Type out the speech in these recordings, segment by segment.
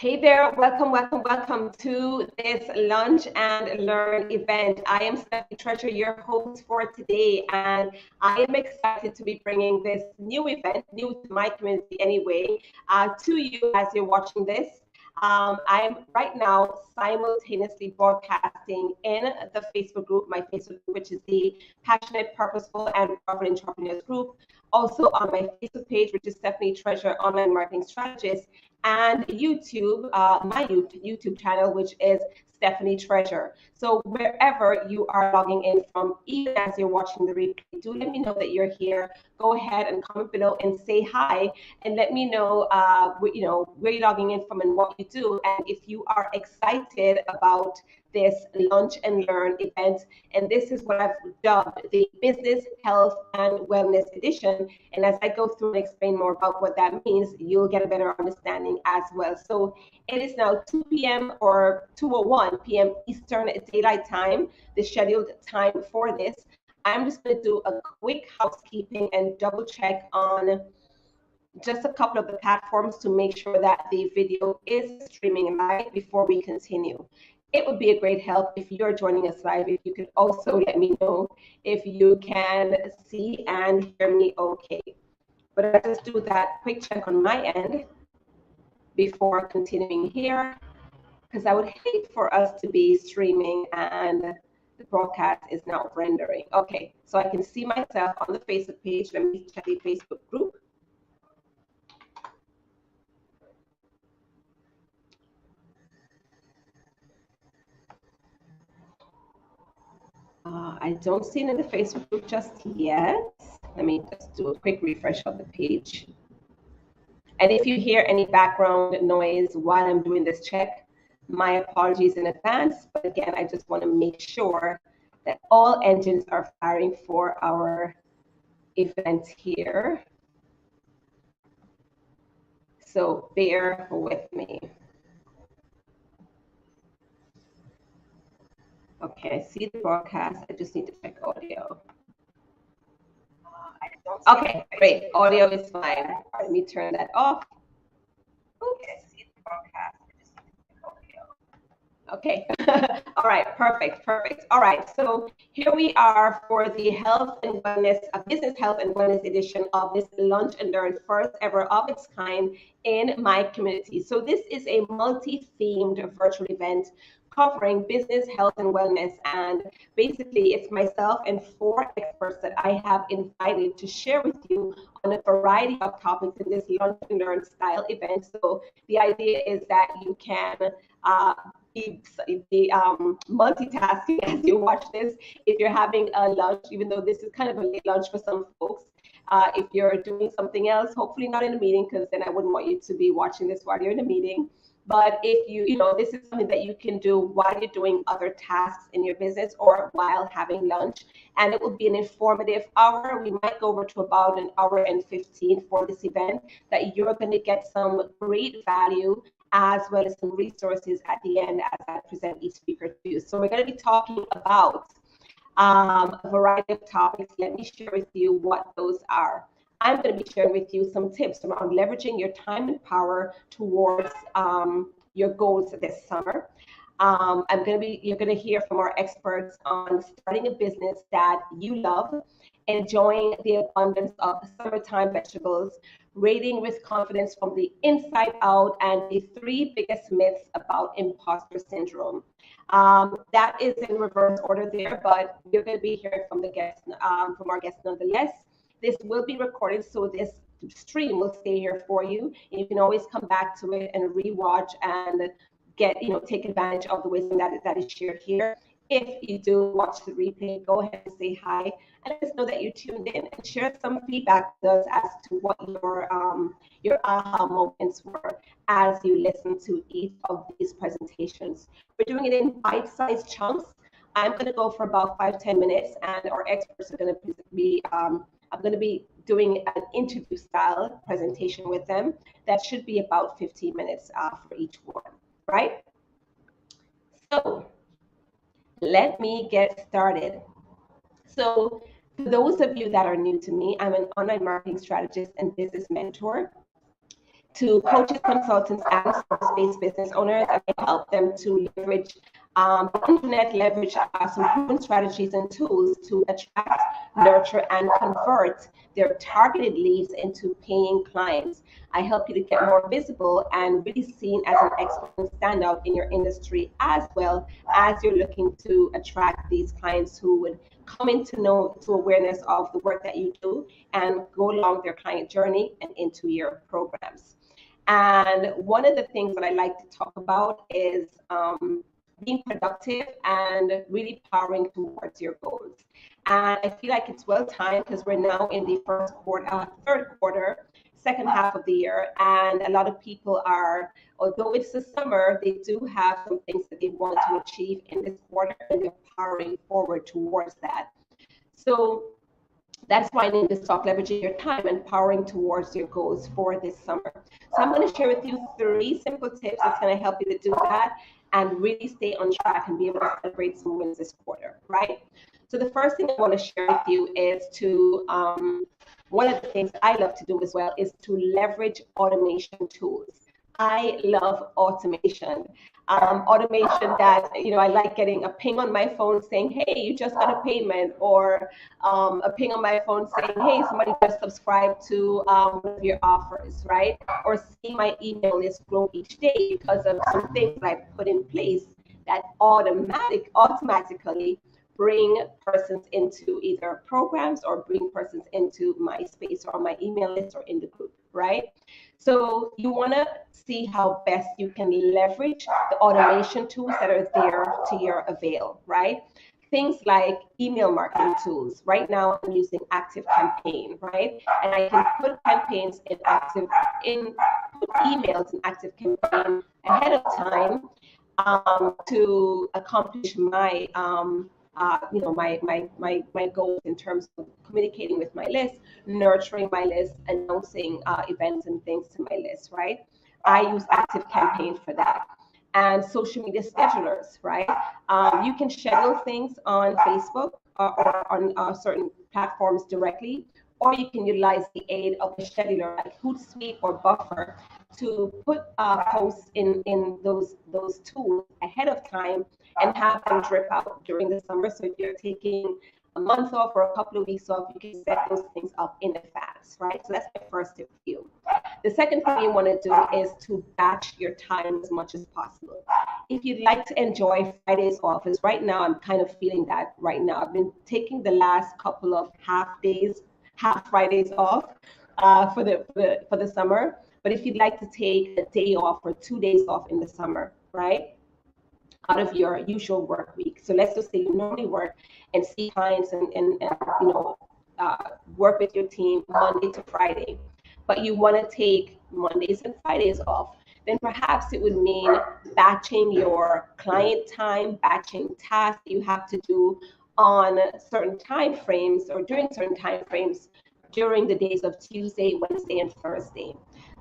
Hey there, welcome to this Lunch and Learn event. I am Stephanie Treasure, your host for today, and I am excited to be bringing this new event, new to my community anyway, to you as you're watching this. I'm right now simultaneously broadcasting in the Facebook group, my Facebook group, which is the Passionate, Purposeful, and Powerful Entrepreneurs group. Also on my Facebook page, which is Stephanie Treasure, Online Marketing Strategist, and YouTube, my YouTube channel, which is Stephanie Treasure. So wherever you are logging in from, even as you're watching the replay, do let me know that you're here. Go ahead and comment below and say hi, and let me know, where you're logging in from and what you do, and if you are excited about this Lunch and Learn event. And this is what I've dubbed the Business, Health, and Wellness Edition. And as I go through and explain more about what that means, you'll get a better understanding as well. So it is now 2 p.m. or 2:01 p.m. Eastern Daylight Time, the scheduled time for this. I'm just going to do a quick housekeeping and double check on just a couple of the platforms to make sure that the video is streaming live before we continue. It would be a great help if you're joining us live, if you could also let me know if you can see and hear me okay. But I'll just do that quick check on my end before continuing here, because I would hate for us to be streaming and the broadcast is now rendering. Okay, so I can see myself on the Facebook page. Let me check the Facebook group. I don't see it in the Facebook group just yet. Let me just do a quick refresh of the page. And if you hear any background noise while I'm doing this check, my apologies in advance. But again, I just want to make sure that all engines are firing for our event here. So bear with me. Okay, I see the broadcast. I just need to check audio. Okay, great. Audio is fine. Let me turn that off. Okay, I see the broadcast. I just need to check audio. Okay. All right. Perfect. All right. So here we are for the health and wellness, business health and wellness edition of this Lunch and Learn, first ever of its kind in my community. So this is a multi-themed virtual event covering business, health, and wellness. And basically, it's myself and 4 experts that I have invited to share with you on a variety of topics in this Lunch and Learn style event. So the idea is that you can be multitasking as you watch this. If you're having a lunch, even though this is kind of a late lunch for some folks, if you're doing something else, hopefully not in a meeting, because then I wouldn't want you to be watching this while you're in a meeting. But if this is something that you can do while you're doing other tasks in your business or while having lunch. And it will be an informative hour. We might go over to about an hour and 15 for this event, that you're going to get some great value as well as some resources at the end as I present each speaker to you. So we're going to be talking about a variety of topics. Let me share with you what those are. I'm going to be sharing with you some tips around leveraging your time and power towards your goals this summer. You're going to hear from our experts on starting a business that you love, enjoying the abundance of summertime vegetables, rating with confidence from the inside out, and the 3 biggest myths about imposter syndrome. That is in reverse order there, but you're going to be hearing from from our guests nonetheless. This will be recorded, so this stream will stay here for you. And you can always come back to it and rewatch and take advantage of the wisdom that is shared here. If you do watch the replay, go ahead and say hi and let us know that you tuned in, and share some feedback with us as to what your aha moments were as you listen to each of these presentations. We're doing it in bite-sized chunks. I'm going to go for about 5-10 minutes, and our experts are going to be I'm going to be doing an interview style presentation with them. That should be about 15 minutes for each one, right? So let me get started. So for those of you that are new to me, I'm an online marketing strategist and business mentor. to coaches, consultants, and service-based business owners, and I help them to leverage the internet, leverage some proven strategies and tools to attract, nurture, and convert their targeted leads into paying clients. I help you to get more visible and really seen as an expert and standout in your industry, as well as you're looking to attract these clients who would come into awareness of the work that you do and go along their client journey and into your programs. And one of the things that I like to talk about is being productive and really powering towards your goals. And I feel like it's well timed because we're now in the third quarter, second half of the year, and a lot of people are, although it's the summer, they do have some things that they want to achieve in this quarter, and they're powering forward towards that. So that's why I named this talk, leveraging your time and powering towards your goals for this summer. So I'm going to share with you 3 simple tips that's going to help you to do that and really stay on track and be able to celebrate some wins this quarter, right? So the first thing I want to share with you is to, one of the things I love to do as well is to leverage automation tools. I love automation. Automation that, I like getting a ping on my phone saying, hey, you just got a payment, or a ping on my phone saying, hey, somebody just subscribed to one of your offers, right? Or see my email list grow each day because of some things that I've put in place that automatically bring persons into either programs or bring persons into my space or on my email list or in the group, right? So you want to see how best you can leverage the automation tools that are there to your avail, right? Things like email marketing tools. Right now I'm using Active Campaign, right? And I can put campaigns put emails in Active Campaign ahead of time to accomplish my my goals in terms of communicating with my list, nurturing my list, announcing events and things to my list, right? I use Active Campaign for that. And social media schedulers, right? You can schedule things on Facebook or on certain platforms directly, or you can utilize the aid of a scheduler like Hootsuite or Buffer to put posts in those tools ahead of time and have them drip out during the summer. So if you're taking a month off or a couple of weeks off, you can set those things up in advance, right? So that's my first tip for you. The second thing you want to do is to batch your time as much as possible. If you'd like to enjoy Fridays off, as right now I'm kind of feeling that right now. I've been taking the last couple of half Fridays off for the summer. But if you'd like to take a day off or 2 days off in the summer, right, out of your usual work week. So let's just say you normally work and see clients and work with your team Monday to Friday, but you want to take Mondays and Fridays off, then perhaps it would mean batching your client time, batching tasks you have to do on certain time frames or during certain time frames during the days of Tuesday, Wednesday, and Thursday.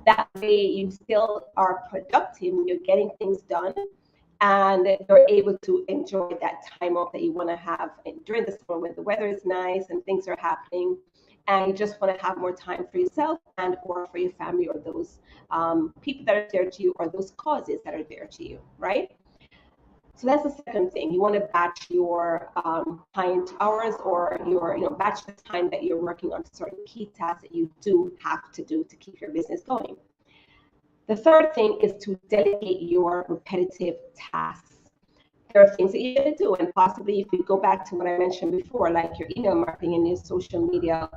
That way you still are productive, you're getting things done, and you're able to enjoy that time off that you want to have during the summer when the weather is nice and things are happening, and you just want to have more time for yourself and or for your family or those people that are there to you or those causes that are there to you, right? So that's the second thing. You want to batch your client hours or your, batch the time that you're working on certain key tasks that you do have to do to keep your business going. The third thing is to delegate your repetitive tasks. There are things that you're going to do, and possibly if you go back to what I mentioned before, like your email marketing and your social media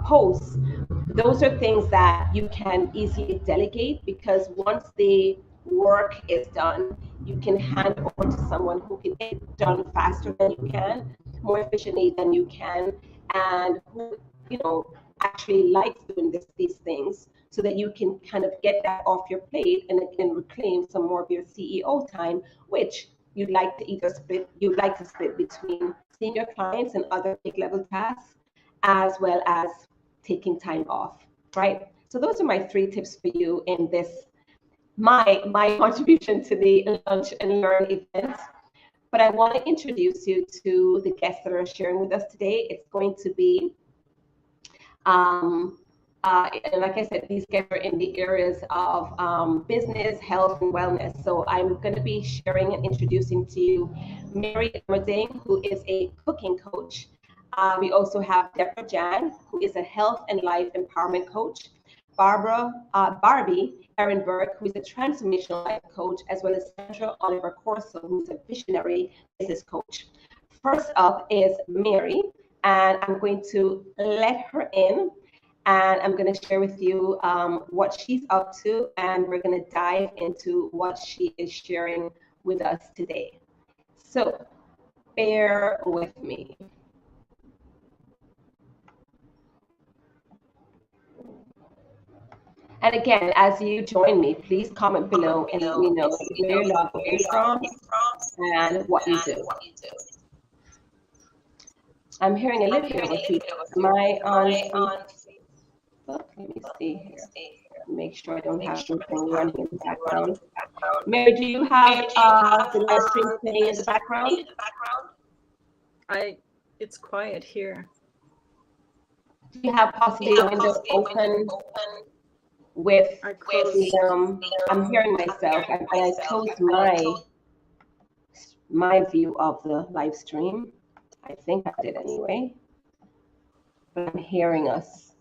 posts, those are things that you can easily delegate because once the work is done, you can hand over to someone who can get it done faster than you can, more efficiently than you can, and who actually likes doing these things, so that you can kind of get that off your plate and reclaim some more of your CEO time, which you'd like to split between seeing your clients and other big level tasks, as well as taking time off, right? So those are my 3 tips for you in this, my contribution to the Lunch and Learn event. But I want to introduce you to the guests that are sharing with us today. It's going to be And like I said, these guys are in the areas of business, health, and wellness. So I'm going to be sharing and introducing to you Mary Emmerding, who is a cooking coach. We also have Deborah Zhang, who is a health and life empowerment coach. Barbie Ehrenberg, who is a transformational life coach, as well as Sandra Oliver Corso, who is a visionary business coach. First up is Mary, and I'm going to let her in, and I'm going to share with you what she's up to, and we're going to dive into what she is sharing with us today. So bear with me. And again, as you join me, please comment below and let me know where you're logging in from and what you do. I'm hearing a little bit of a feedback. Am I on Facebook? Let me see here. Make sure I don't have anything running in the background. Mary, do you have the live stream playing in the background? It's quiet here. Do you have possibly a window open with I'm hearing myself, and I closed my view of the live stream. I think I did anyway, but I'm hearing us.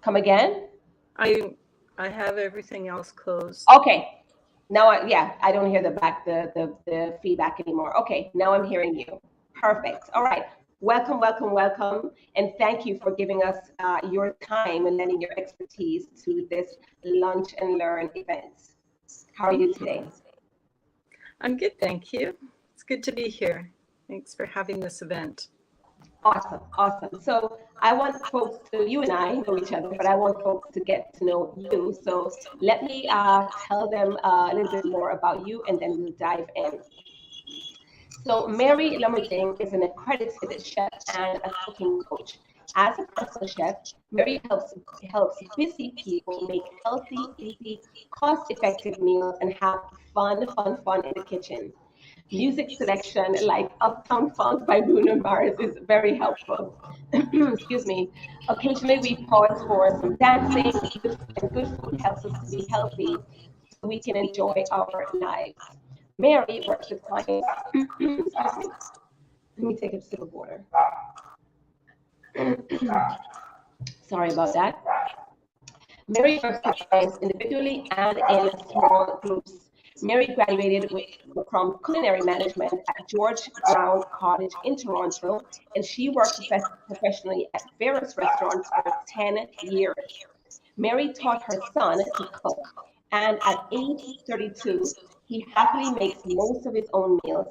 Come again? I have everything else closed. Okay. Now, I don't hear the feedback anymore. Okay, now I'm hearing you. Perfect. All right. Welcome, welcome, welcome. And thank you for giving us your time and lending your expertise to this Lunch and Learn event. How are you today? I'm good, thank you. It's good to be here. Thanks for having this event. Awesome, awesome. So I want folks to, you and I know each other, but I want folks to get to know you. So let me tell them a little bit more about you, and then we'll dive in. So Mary Emmerding is an accredited chef and a cooking coach. As a personal chef, Mary helps busy people make healthy, easy, cost-effective meals and have fun in the kitchen. Music selection like Uptown Funk by Bruno Mars is very helpful. Excuse me. Occasionally we pause for some dancing, and good food helps us to be healthy so we can enjoy our lives. Mary works with clients. Excuse me. Let me take a sip of water. Sorry about that. Mary works with clients individually and in small groups. Mary graduated from culinary management at George Brown College in Toronto, and she worked professionally at various restaurants for 10 years. Mary taught her son to cook, and at age 32, he happily makes most of his own meals.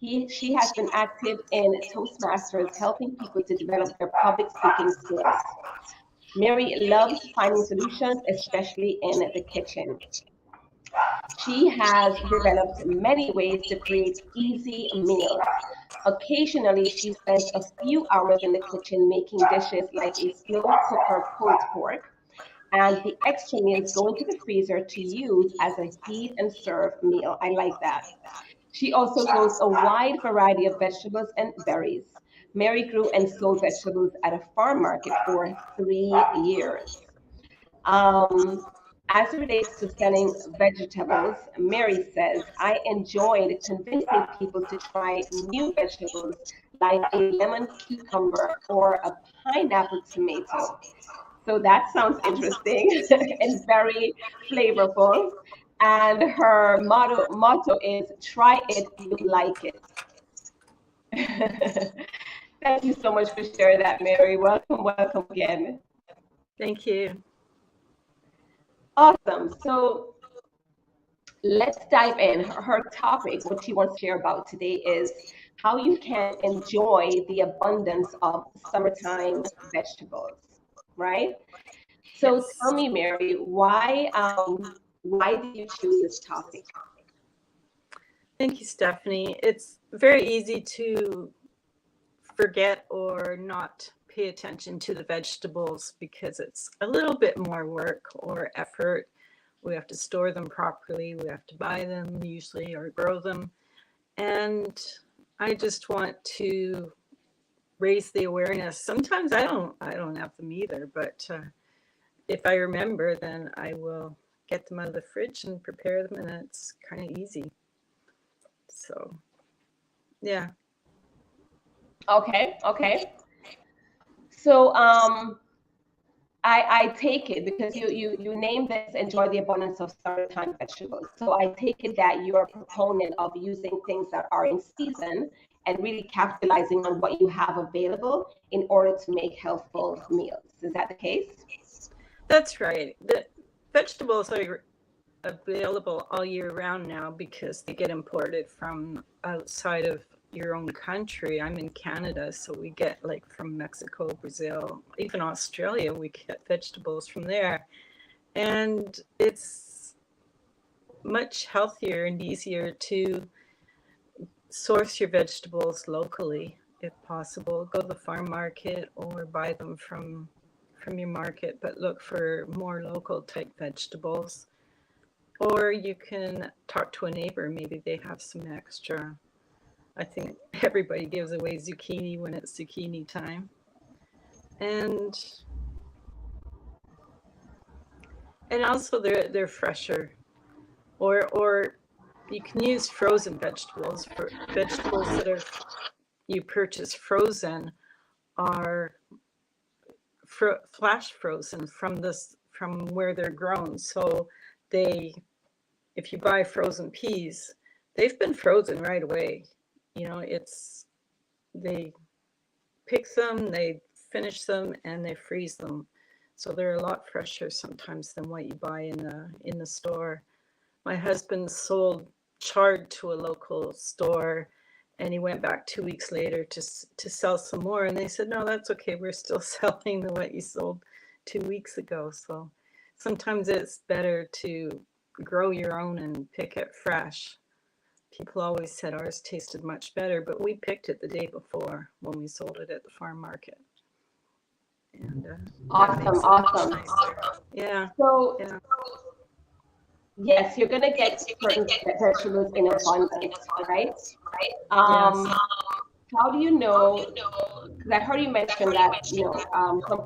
She has been active in Toastmasters, helping people to develop their public speaking skills. Mary loves finding solutions, especially in the kitchen. She has developed many ways to create easy meals. Occasionally, she spends a few hours in the kitchen making dishes like a slow cooker pulled pork, and the extra meals go into the freezer to use as a heat and serve meal. I like that. She also grows a wide variety of vegetables and berries. Mary grew and sold vegetables at a farm market for 3 years. As it relates to selling vegetables, Mary says, I enjoyed convincing people to try new vegetables like a lemon cucumber or a pineapple tomato. So that sounds interesting and very flavorful. And her motto is, try it, you like it. Thank you so much for sharing that, Mary. Welcome again. Thank you. Awesome. So let's dive in. Her topic, what she wants to share about today, is how you can enjoy the abundance of summertime vegetables, right? So Yes. tell me, Mary, why did you choose this topic? Thank you, Stephanie. It's very easy to forget or not pay attention to the vegetables because it's a little bit more work or effort. We have to store them properly. We have to buy them usually or grow them. And I just want to raise the awareness. Sometimes I don't have them either, but if I remember, then I will get them out of the fridge and prepare them, and it's kind of easy. So, yeah. Okay. So I take it, because you named this enjoy the abundance of summertime vegetables. So I take it that you're a proponent of using things that are in season and really capitalizing on what you have available in order to make healthful meals. Is that the case? That's right. The vegetables are available all year round now because they get imported from outside of your own country. I'm in Canada, so we get like from Mexico, Brazil, even Australia, we get vegetables from there. And it's much healthier and easier to source your vegetables locally if possible. Go to the farm market or buy them from your market, but look for more local type vegetables. Or you can talk to a neighbor, maybe they have some extra. I think everybody gives away zucchini when it's zucchini time. And also they're fresher. Or you can use frozen vegetables. For vegetables that are you purchase frozen are flash frozen from where they're grown. So if you buy frozen peas, they've been frozen right away. You know, they pick them, they finish them, and they freeze them. So they're a lot fresher sometimes than what you buy in the store. My husband sold chard to a local store, and he went back 2 weeks later to sell some more, and they said, no, that's okay, we're still selling what you sold 2 weeks ago. So sometimes it's better to grow your own and pick it fresh. People always said ours tasted much better, but we picked it the day before when we sold it at the farm market. And awesome. Yeah. So yeah. Yes, you're gonna get certain vegetables in abundance, right? Yes. How do you know? Because I heard you mention that some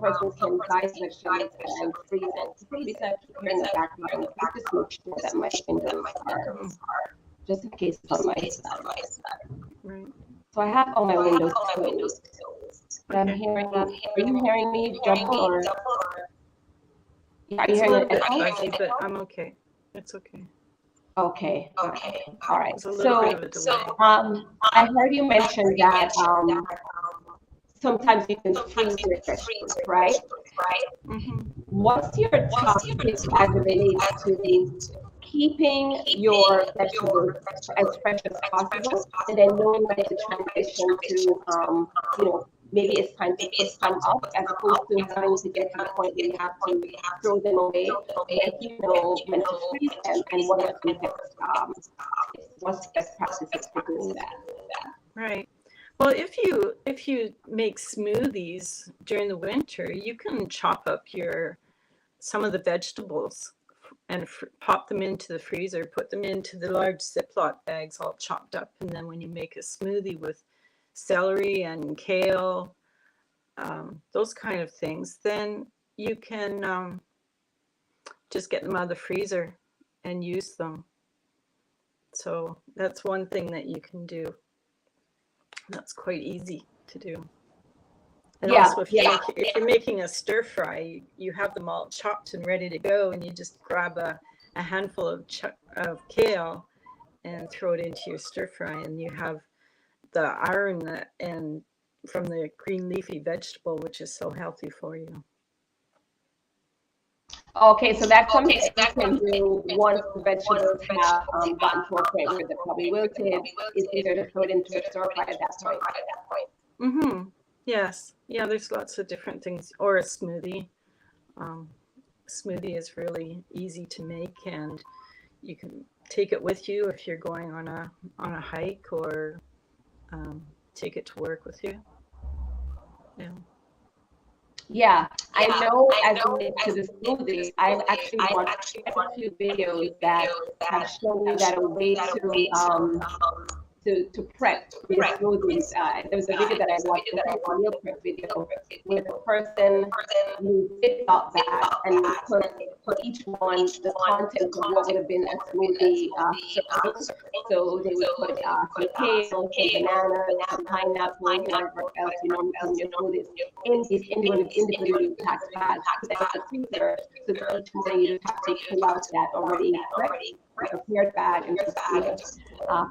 persons can buy vegetables and freeze it. For some reason, I keep hearing the background. Let me just make sure that my windows are just in case it's on my side. Right. So I have all my windows closed. But I'm hearing. Are you hearing me double or? Are you hearing it? It's a little bit fuzzy, but I'm okay. It's okay. Okay. All right. So, I heard you mention that sometimes you can freeze your vegetables, right? Mm-hmm. What's your top tip as it relates to keeping your vegetables as fresh as possible, and then knowing when to transition to, maybe it's time to put some up as opposed to having to get to the point where you have to throw them away, and you know when to freeze them, and what are what's the best practices for doing that? Right. Well, if you make smoothies during the winter, you can chop up some of the vegetables and pop them into the freezer, put them into the large Ziploc bags all chopped up, and then when you make a smoothie with celery and kale, those kind of things, then you can just get them out of the freezer and use them. So that's one thing that you can do. That's quite easy to do. And also, if you're making a stir fry, you have them all chopped and ready to go, and you just grab a handful of kale and throw it into your stir fry, and you have the iron and from the green leafy vegetable, which is so healthy for you. Okay, so that's something that you can do once the vegetables have gotten to a point where they're probably wilted. It's easier to throw it into a stir fry at that point. Mm-hmm. Yes. Yeah, there's lots of different things. Or a smoothie. Smoothie is really easy to make, and you can take it with you if you're going on a hike, or take it to work with you. Yeah, I know as relates to the smoothie, I've actually watched a few videos that have shown me that a way to to prep your smoothies. There was a video that I watched, a meal prep video, where the person used Ziploc bags and put each one the content of what would have been a smoothie serving. So they would put some kale, some bananas, some pineapple, whatever else you normally put in your smoothies in these individually packed bags. That's the freezer. So that each morning you just have to pull out that already prepared bag and just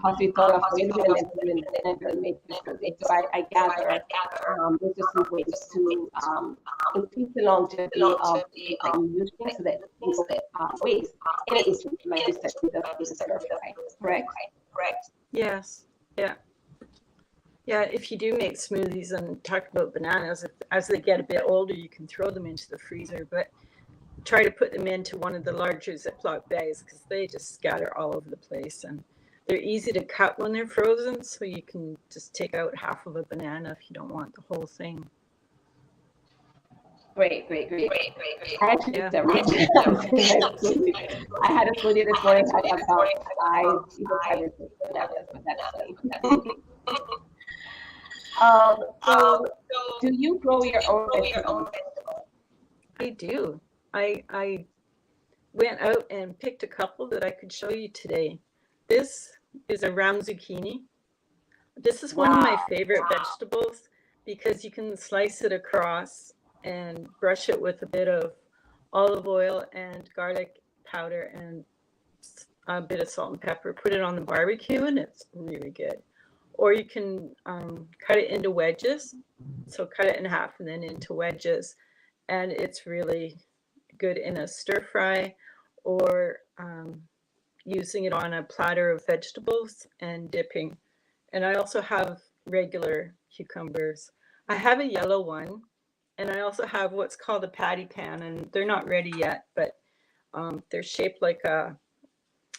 possibly thought of a little bit and then make the smoothie. So I gather there's just some ways to increase the longevity of using so that people waste any instant, like you said, with the stir fry. Correct? Yes. Yeah. Yeah, if you do make smoothies and talk about bananas, as they get a bit older, you can throw them into the freezer, but try to put them into one of the larger Ziploc bags because they just scatter all over the place. And they're easy to cut when they're frozen, so you can just take out half of a banana if you don't want the whole thing. Great. I actually did that right. I had a smoothie this morning. I had about 5 bananas, but that's funny. So do you grow your own vegetables? I do. I went out and picked a couple that I could show you today. This is a round zucchini. This is one of my favorite vegetables because you can slice it across and brush it with a bit of olive oil and garlic powder and a bit of salt and pepper. Put it on the barbecue and it's really good. Or you can cut it into wedges. So cut it in half and then into wedges. And it's really good in a stir fry or using it on a platter of vegetables and dipping. And I also have regular cucumbers. I have a yellow one, and I also have what's called a patty pan, and they're not ready yet, but they're shaped like a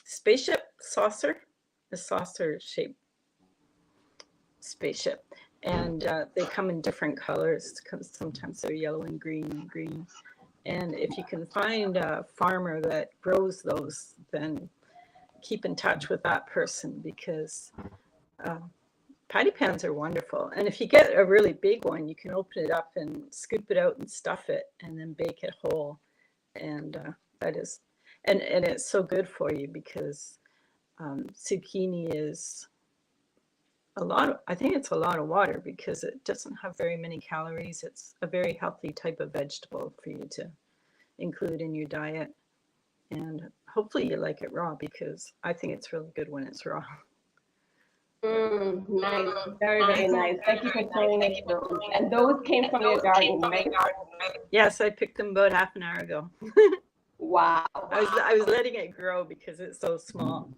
spaceship saucer, a saucer-shaped spaceship. And they come in different colors because sometimes they're yellow and green. And if you can find a farmer that grows those, then keep in touch with that person because patty pans are wonderful. And if you get a really big one, you can open it up and scoop it out and stuff it and then bake it whole. And that is, and it's so good for you because zucchini is I think it's a lot of water because it doesn't have very many calories. It's a very healthy type of vegetable for you to include in your diet. And hopefully you like it raw because I think it's really good when it's raw. Nice. Very nice. Thank you for showing us those. And those came from your garden, right? Yes, I picked them about half an hour ago. Wow. I was letting it grow because it's so small.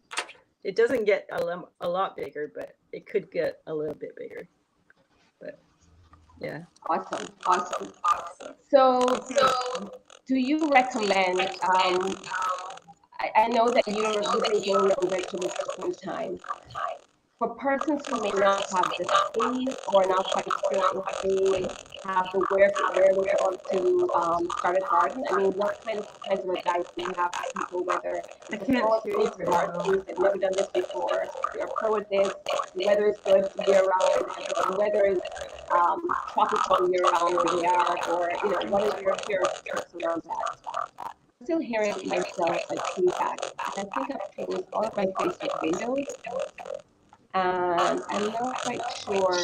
It doesn't get a lot bigger, but it could get a little bit bigger. But yeah. Awesome. So do you recommend, I know that you've been growing your vegetables for some time. For persons who may not have the space or not quite sure if they have the wherewithal to start a garden, I mean, what kinds of advice do you have for people, whether it's a small space or large space, they've never done this before, they're pro with this, the weather is good year-round, the weather is tropical year-round where they are, or, what are your tips around that? I'm still hearing myself like feedback. I think I've changed all of my Facebook videos. And I'm not quite sure.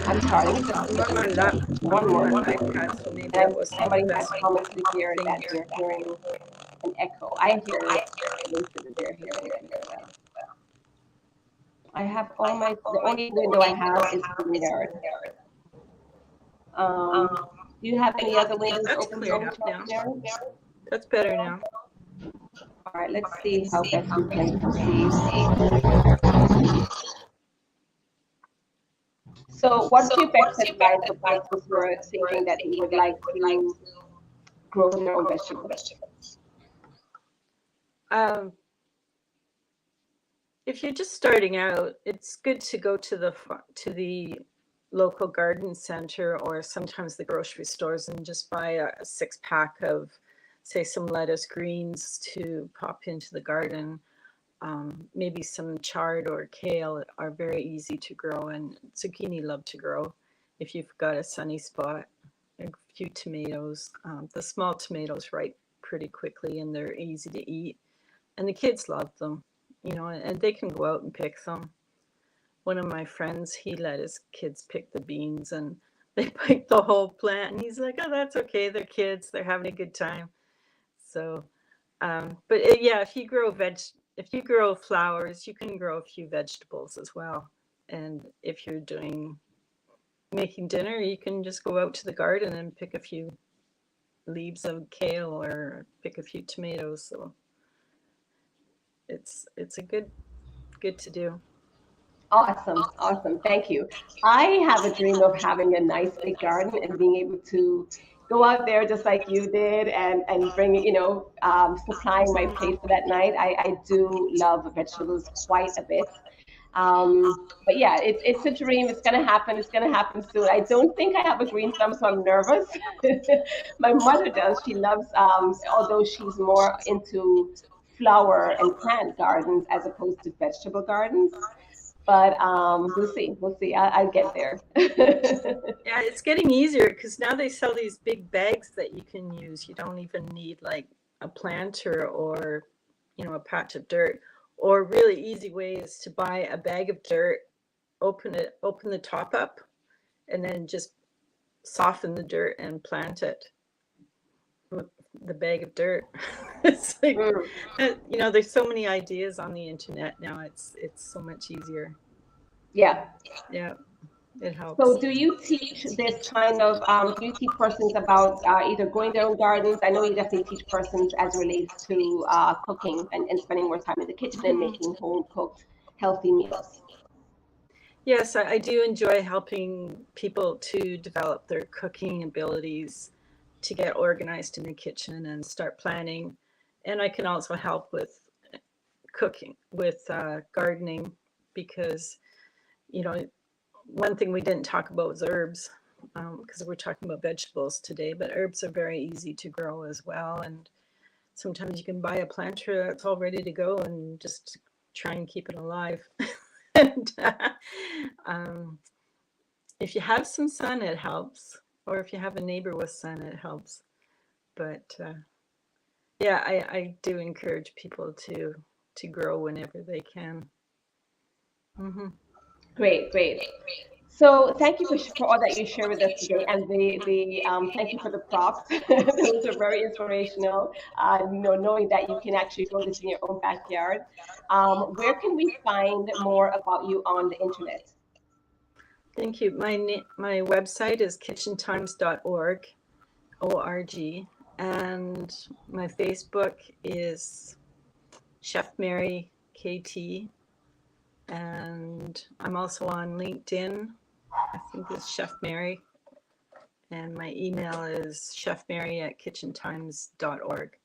I'm sorry, let me just one more. And somebody has commented here that you're hearing an echo. I hear it. They're hearing it as well. I have the only window I have is the yard. Do you have any other windows open now? That's better now. All right, let's see how best we can proceed. So what's your best advice for persons who are thinking that they would like to grow their own vegetables? If you're just starting out, it's good to go to the local garden center or sometimes the grocery stores and just buy a 6-pack of, say, some lettuce greens to pop into the garden. maybe some chard or kale are very easy to grow, and zucchini love to grow if you've got a sunny spot. A few tomatoes. The small tomatoes ripe pretty quickly and they're easy to eat. And the kids love them, and they can go out and pick them. One of my friends, he let his kids pick the beans and they picked the whole plant. And he's like, oh, that's okay. They're kids. They're having a good time. So, yeah, if you grow flowers, you can grow a few vegetables as well. And if you're making dinner, you can just go out to the garden and pick a few leaves of kale or pick a few tomatoes. So it's a good to do. Awesome. Thank you. I have a dream of having a nice big garden and being able to go out there just like you did and bring, supplying my plate for that night. I do love vegetables quite a bit. But yeah, it's a dream. It's gonna happen. It's gonna happen soon. I don't think I have a green thumb, so I'm nervous. My mother does. She loves, although she's more into flower and plant gardens as opposed to vegetable gardens. But we'll see. We'll see. I'll get there. Yeah, it's getting easier because now they sell these big bags that you can use. You don't even need like a planter or, a patch of dirt. Or really easy way is to buy a bag of dirt, open the top up, and then just soften the dirt and plant it with the bag of dirt. It's like, there's so many ideas on the internet now. It's so much easier. Yeah. Yeah, it helps. So do you teach this kind of, do you teach persons about either growing their own gardens? I know you definitely teach persons as it relates to cooking and spending more time in the kitchen and making home cooked healthy meals. Yes, I do enjoy helping people to develop their cooking abilities, to get organized in the kitchen and start planning. And I can also help with cooking, with gardening, because, one thing we didn't talk about was herbs, because we're talking about vegetables today, but herbs are very easy to grow as well. And sometimes you can buy a planter that's all ready to go and just try and keep it alive. And if you have some sun, it helps. Or if you have a neighbor with sun, it helps. But yeah, I do encourage people to grow whenever they can. Mm-hmm. Great. So thank you for all that you share with us today, and the thank you for the props. Those are very inspirational. Knowing that you can actually grow this in your own backyard. Where can we find more about you on the internet? Thank you. My website is kitchentimes.org, O-R-G, and my Facebook is Chef Mary KT, and I'm also on LinkedIn. I think it's Chef Mary, and my email is chefmary@kitchentimes.org.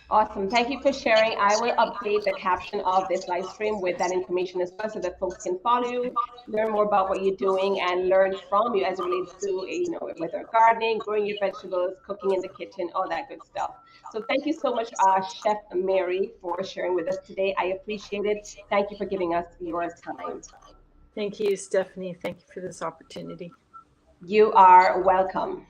Awesome. Thank you for sharing. I will update the caption of this live stream with that information as well, so that folks can follow you, learn more about what you're doing, and learn from you as it relates to, whether gardening, growing your vegetables, cooking in the kitchen, all that good stuff. So thank you so much, Chef Mary, for sharing with us today. I appreciate it. Thank you for giving us your time. Thank you, Stephanie. Thank you for this opportunity. You are welcome.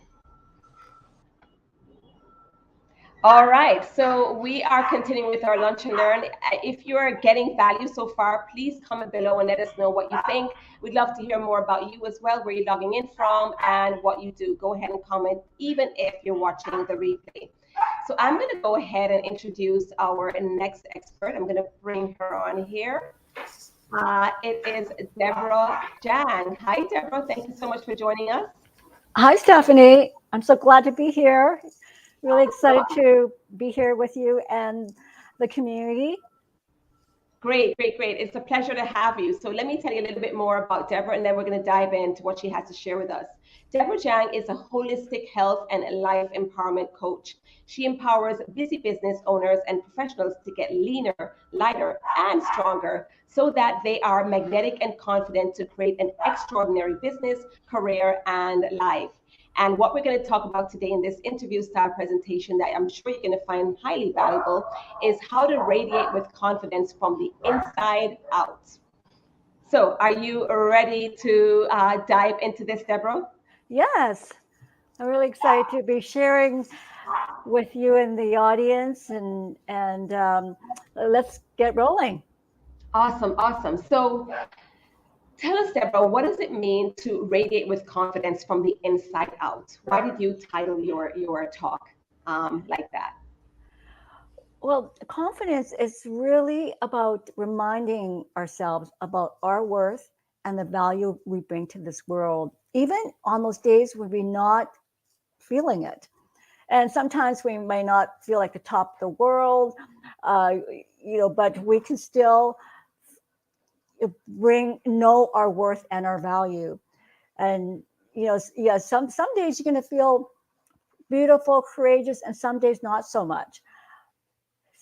All right, so we are continuing with our Lunch and Learn. If you're getting value so far, please comment below and let us know what you think. We'd love to hear more about you as well, where you're logging in from and what you do. Go ahead and comment, even if you're watching the replay. So I'm going to go ahead and introduce our next expert. I'm going to bring her on here. It is Deborah Zhang. Hi, Deborah. Thank you so much for joining us. Hi, Stephanie. I'm so glad to be here. Really excited to be here with you and the community. Great. It's a pleasure to have you. So let me tell you a little bit more about Deborah, and then we're going to dive into what she has to share with us. Deborah Zhang is a holistic health and life empowerment coach. She empowers busy business owners and professionals to get leaner, lighter, and stronger so that they are magnetic and confident to create an extraordinary business, career, and life. And what we're going to talk about today in this interview style presentation that I'm sure you're going to find highly valuable is how to radiate with confidence from the inside out. So are you ready to dive into this, Deborah? Yes, I'm really excited to be sharing with you and the audience, and let's get rolling. Awesome, awesome. So tell us, Deborah, what does it mean to radiate with confidence from the inside out? Why did you title your talk like that? Well, confidence is really about reminding ourselves about our worth and the value we bring to this world, even on those days when we're not feeling it. And sometimes we may not feel like the top of the world, uh, but we can still know our worth and our value. And some days you're going to feel beautiful, courageous, and some days not so much.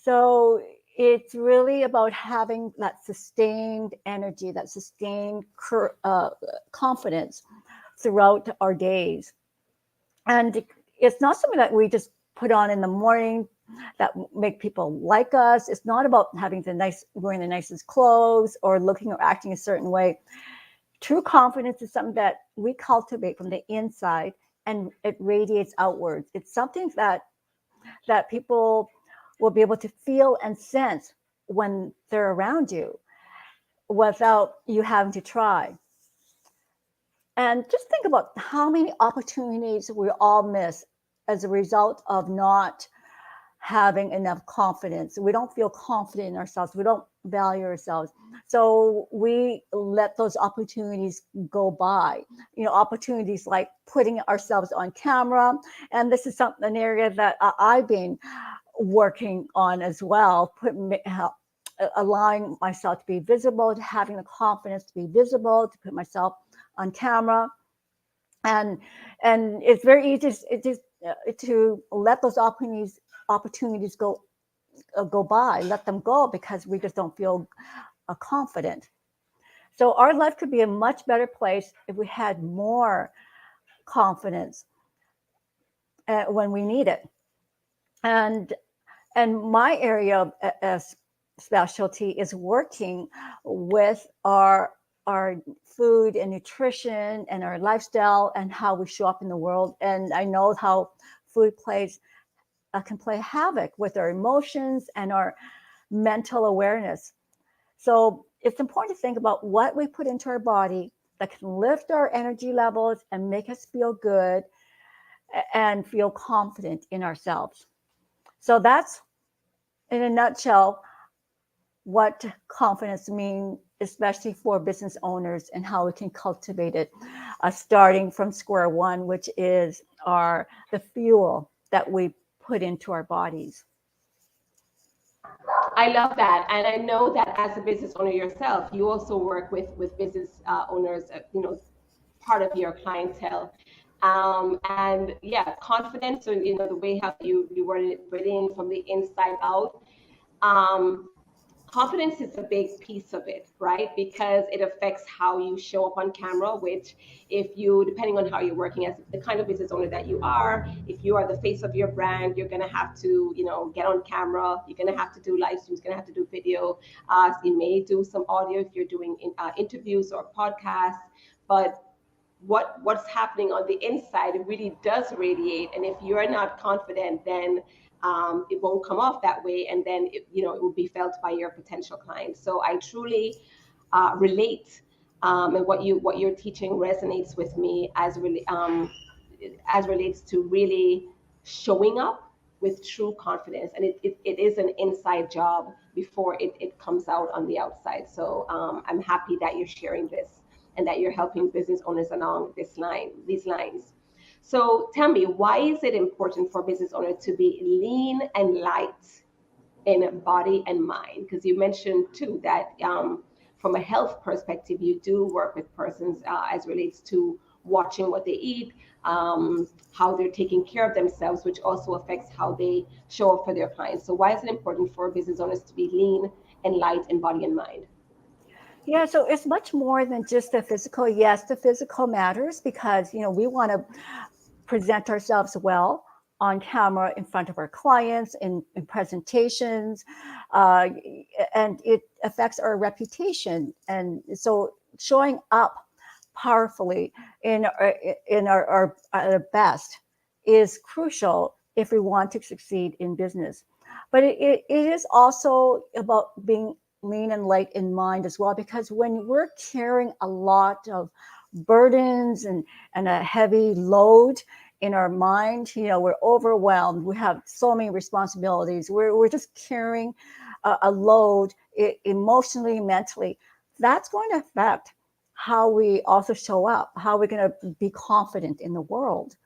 So it's really about having that sustained energy, that sustained confidence throughout our days. And it's not something that we just put on in the morning that make people like us. It's not about wearing the nicest clothes or looking or acting a certain way. True confidence is something that we cultivate from the inside, and it radiates outwards. It's something that people will be able to feel and sense when they're around you without you having to try. And just think about how many opportunities we all miss as a result of not having enough confidence. We don't feel confident in ourselves. We don't value ourselves. So we let those opportunities go by. Opportunities like putting ourselves on camera. And this is an area that I've been working on as well, allowing myself to be visible, to having the confidence to be visible, to put myself on camera. And it's very easy to let those opportunities go by, let them go, because we just don't feel confident. So our life could be a much better place if we had more confidence when we need it. And my area of specialty is working with our food and nutrition and our lifestyle and how we show up in the world. And I know how food can play havoc with our emotions and our mental awareness. So it's important to think about what we put into our body that can lift our energy levels and make us feel good and feel confident in ourselves. So that's, in a nutshell, what confidence means, especially for business owners, and how we can cultivate it, starting from square one, which is the fuel that we put into our bodies. I love that, and I know that as a business owner yourself, you also work with business owners, part of your clientele. And yeah, confidence, so the way how you worded it, breathing from the inside out. Confidence is a big piece of it, right? Because it affects how you show up on camera, which depending on how you're working as the kind of business owner that you are, if you are the face of your brand, you're going to have to, get on camera. You're going to have to do live streams, you're going to have to do video. So you may do some audio if you're doing interviews or podcasts, but what's happening on the inside, it really does radiate. And if you're not confident, then it won't come off that way, and then it will be felt by your potential clients. So I truly relate, and what you're teaching resonates with me as relates to really showing up with true confidence, and it is an inside job before it comes out on the outside. So I'm happy that you're sharing this and that you're helping business owners along these lines. So tell me, why is it important for business owners to be lean and light in body and mind? Because you mentioned too that from a health perspective, you do work with persons as relates to watching what they eat, how they're taking care of themselves, which also affects how they show up for their clients. So why is it important for business owners to be lean and light in body and mind? Yeah, so it's much more than just the physical. Yes, the physical matters because we want to present ourselves well on camera in front of our clients, in presentations, and it affects our reputation. And so showing up powerfully in our best is crucial if we want to succeed in business. But it is also about being lean and light in mind as well, because when we're carrying a lot of burdens and a heavy load in our mind, we're overwhelmed, we have so many responsibilities, we're just carrying a load emotionally, mentally. That's going to affect how we also show up, how we're going to be confident in the world.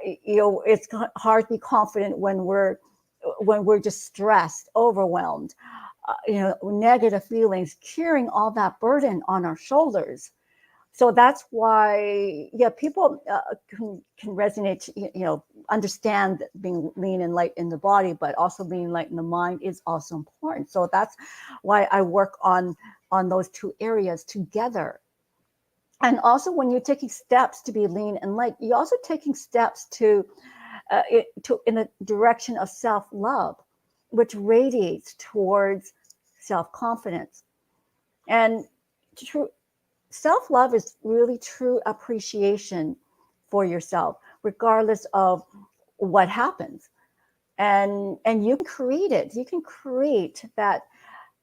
It's hard to be confident when we're just stressed, overwhelmed, negative feelings, carrying all that burden on our shoulders. So that's why, people can resonate, understand that being lean and light in the body, but also being light in the mind is also important. So that's why I work on those two areas together. And also, when you're taking steps to be lean and light, you're also taking steps to in the direction of self-love, which radiates towards self-confidence. And self-love is really true appreciation for yourself, regardless of what happens. And you can create it. You can create that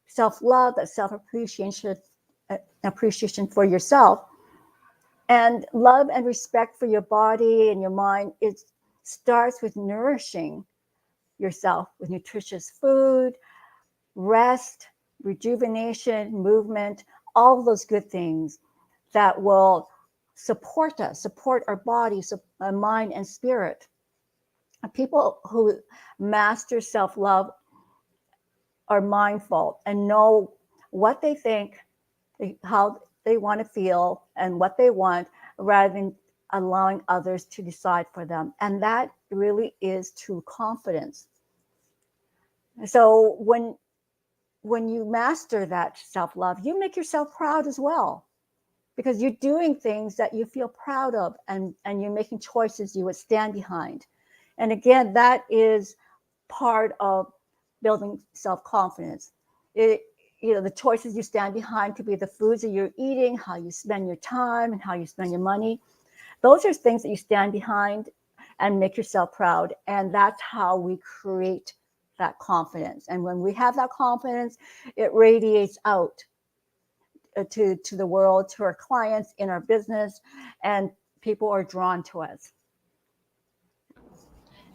self-love, that self-appreciation for yourself. And love and respect for your body and your mind, it starts with nourishing yourself with nutritious food, rest, rejuvenation, movement, all of those good things that will support us, support our body, mind, and spirit. People who master self-love are mindful and know what they think, how they want to feel, and what they want, rather than allowing others to decide for them. And that really is true confidence. So when you master that self-love, you make yourself proud as well, because you're doing things that you feel proud of, and you're making choices you would stand behind. And again, that is part of building self-confidence. The choices you stand behind could be the foods that you're eating, how you spend your time, and how you spend your money. Those are things that you stand behind and make yourself proud. And that's how we create that confidence. And when we have that confidence, it radiates out to the world, to our clients, in our business, and people are drawn to us.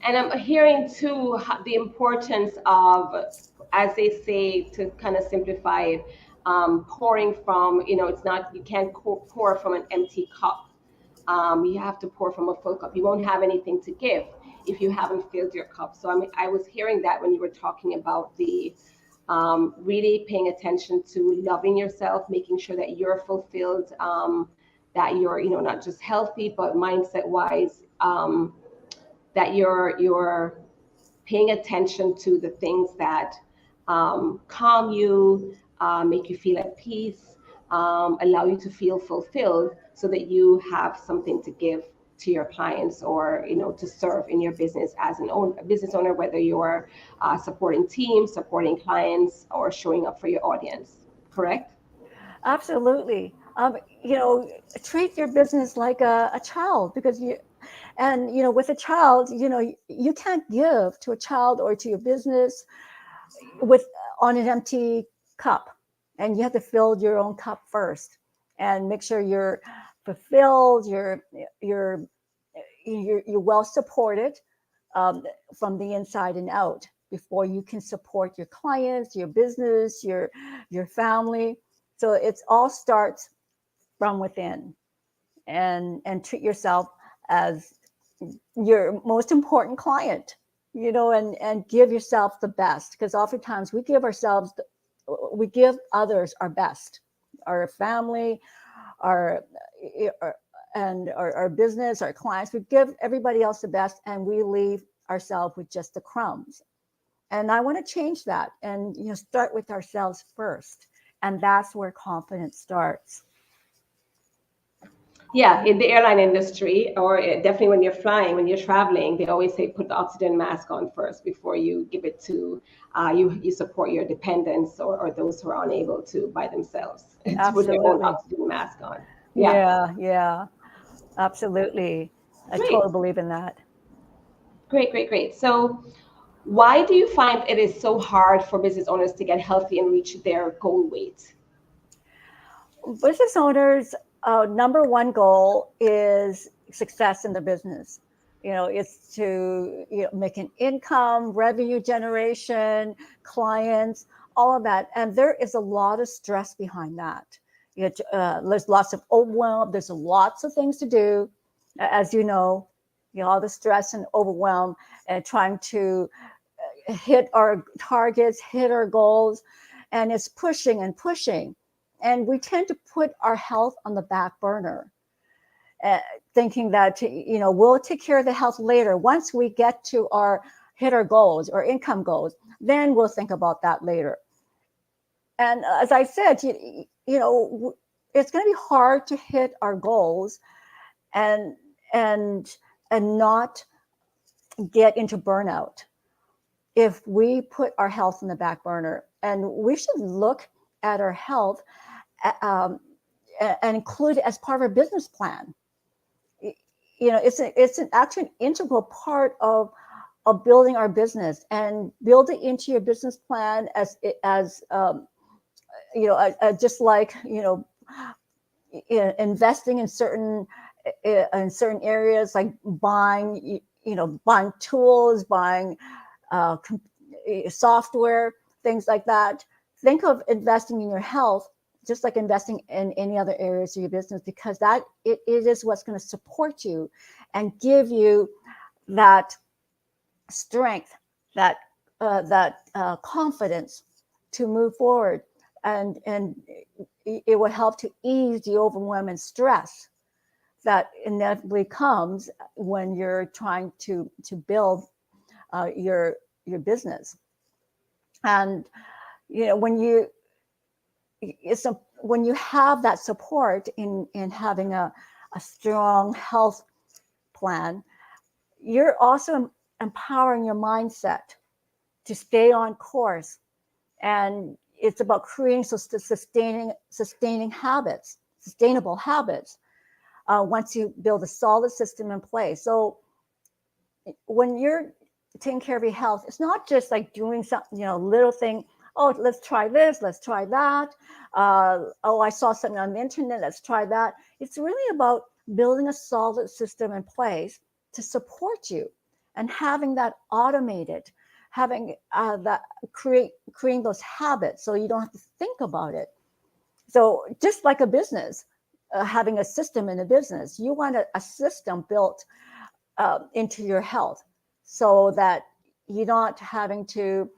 And I'm hearing too the importance of, as they say, to kind of simplify it, pouring from, it's not, you can't pour from an empty cup. You have to pour from a full cup. You won't have anything to give if you haven't filled your cup. So I was hearing that when you were talking about the really paying attention to loving yourself, making sure that you're fulfilled, that you're, not just healthy, but mindset wise, that you're paying attention to the things that calm you, make you feel at peace, allow you to feel fulfilled, so that you have something to give to your clients, or to serve in your business as a business owner, whether you're supporting teams, supporting clients, or showing up for your audience. Correct? Absolutely. Treat your business like a child, because with a child, you can't give to a child or to your business on an empty cup, and you have to fill your own cup first and make sure you're fulfilled, you're well supported from the inside and out, before you can support your clients, your business, your family. So it all starts from within, and treat yourself as your most important client, and give yourself the best, because oftentimes we give others our best, our family, our business, our clients. We give everybody else the best, and we leave ourselves with just the crumbs. And I want to change that, and start with ourselves first, and that's where confidence starts. Yeah, in the airline industry, or definitely when you're flying, when you're traveling, they always say put the oxygen mask on first before you give it to you support your dependents or those who are unable to by themselves to put their own Absolutely. oxygen mask on. Yeah, Yeah, yeah, absolutely. I great, totally believe in that. great, great, great. So, why do you find it is so hard for business owners to get healthy and reach their goal weight? Business owners, number one goal is success in the business. It's to make an income, revenue generation, clients, all of that. And there is a lot of stress behind that. There's lots of overwhelm. There's lots of things to do, as all the stress and overwhelm and trying to hit our targets, hit our goals, and it's pushing and pushing. And we tend to put our health on the back burner, uh, thinking that we'll take care of the health later. Once we get to hit our goals or income goals, then we'll think about that later. And as I said, it's going to be hard to hit our goals and and and not get into burnout if we put our health in the back burner. And we should look at our health um, and include it as part of our business plan. It's actually an integral part of building our business, and build it into your business plan as just like investing in certain areas, like buying tools, buying uh, software, things like that. Think of investing in your health just like investing in any other areas of your business, because it is what's going to support you and give you that strength, that confidence to move forward, and it will help to ease the overwhelm and stress that inevitably comes when you're trying to build your business. And when you have that support in having a strong health plan, you're also empowering your mindset to stay on course. And it's about creating sustaining habits, sustainable habits, once you build a solid system in place. So when you're taking care of your health, it's not just like doing something, little thing. Oh, let's try this, let's try that. Oh, I saw something on the internet, let's try that. It's really about building a solid system in place to support you, and having that automated, having that creating those habits so you don't have to think about it. So just like a business, having a system in a business, you want a system built into your health, so that you're not having to,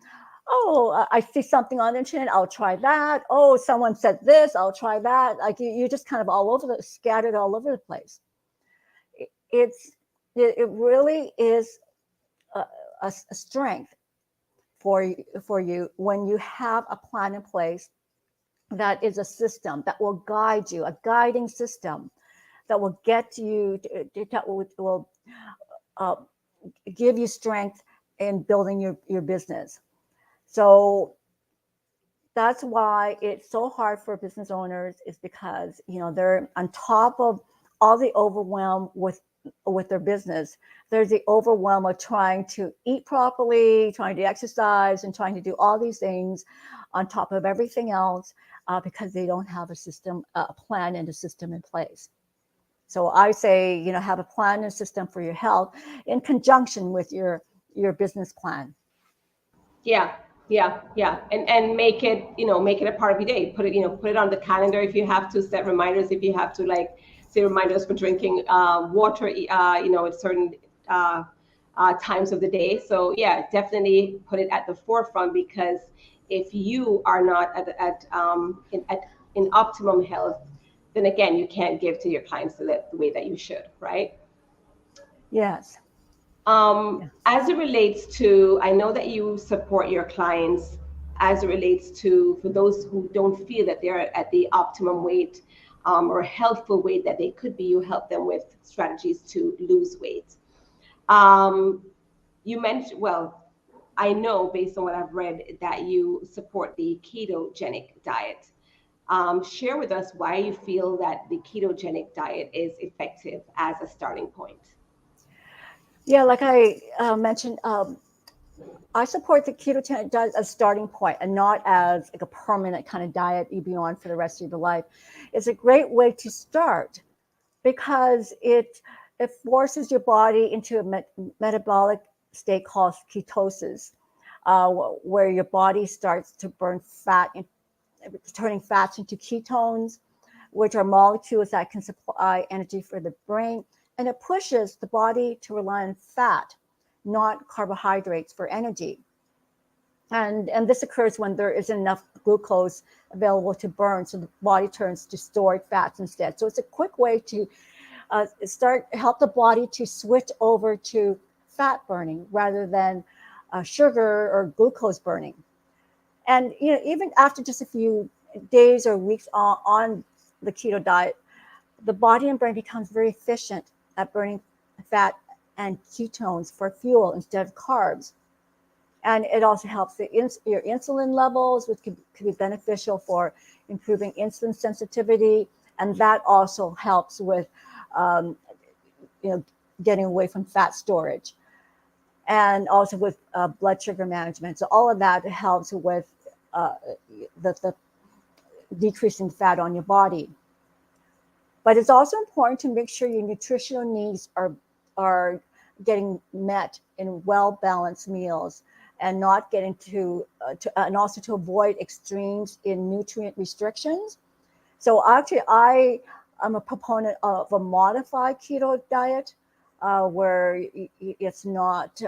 oh, I see something on the internet, I'll try that. Oh, someone said this, I'll try that. Like you're just kind of scattered all over the place. It really is a strength for you when you have a plan in place that is a system that will guide you, a guiding system that will get you, that will give you strength in building your business. So that's why it's so hard for business owners, is because they're on top of all the overwhelm with their business. There's the overwhelm of trying to eat properly, trying to exercise, and trying to do all these things on top of everything else, because they don't have a plan and a system in place. So I say, have a plan and system for your health in conjunction with your business plan. Yeah, yeah, and make it a part of your day. Put it on the calendar if you have to. Set reminders if you have to, like say reminders for drinking water, at certain times of the day. So yeah, definitely put it at the forefront, because if you are not in optimum health, then again you can't give to your clients the way that you should, right? Yes. As it relates to, I know that you support your clients as it relates to, for those who don't feel that they're at the optimum weight, or healthful weight that they could be, you help them with strategies to lose weight. You mentioned, well, I know based on what I've read that you support the ketogenic diet. Share with us why you feel that the ketogenic diet is effective as a starting point. Yeah, like I mentioned, I support the ketogenic diet as a starting point and not as like a permanent kind of diet you be on for the rest of your life. It's a great way to start because it forces your body into a metabolic state called ketosis, where your body starts to burn fat, turning fats into ketones, which are molecules that can supply energy for the brain, and it pushes the body to rely on fat, not carbohydrates, for energy. And this occurs when there isn't enough glucose available to burn, so the body turns to stored fats instead. So it's a quick way to help the body to switch over to fat burning rather than sugar or glucose burning. And even after just a few days or weeks on the keto diet, the body and brain becomes very efficient at burning fat and ketones for fuel instead of carbs. And it also helps your insulin levels, which could be beneficial for improving insulin sensitivity. And that also helps with, getting away from fat storage, and also with blood sugar management. So all of that helps with the decreasing fat on your body. But it's also important to make sure your nutritional needs are getting met in well-balanced meals, and not getting and also to avoid extremes in nutrient restrictions. So actually, I am a proponent of a modified keto diet, where it's not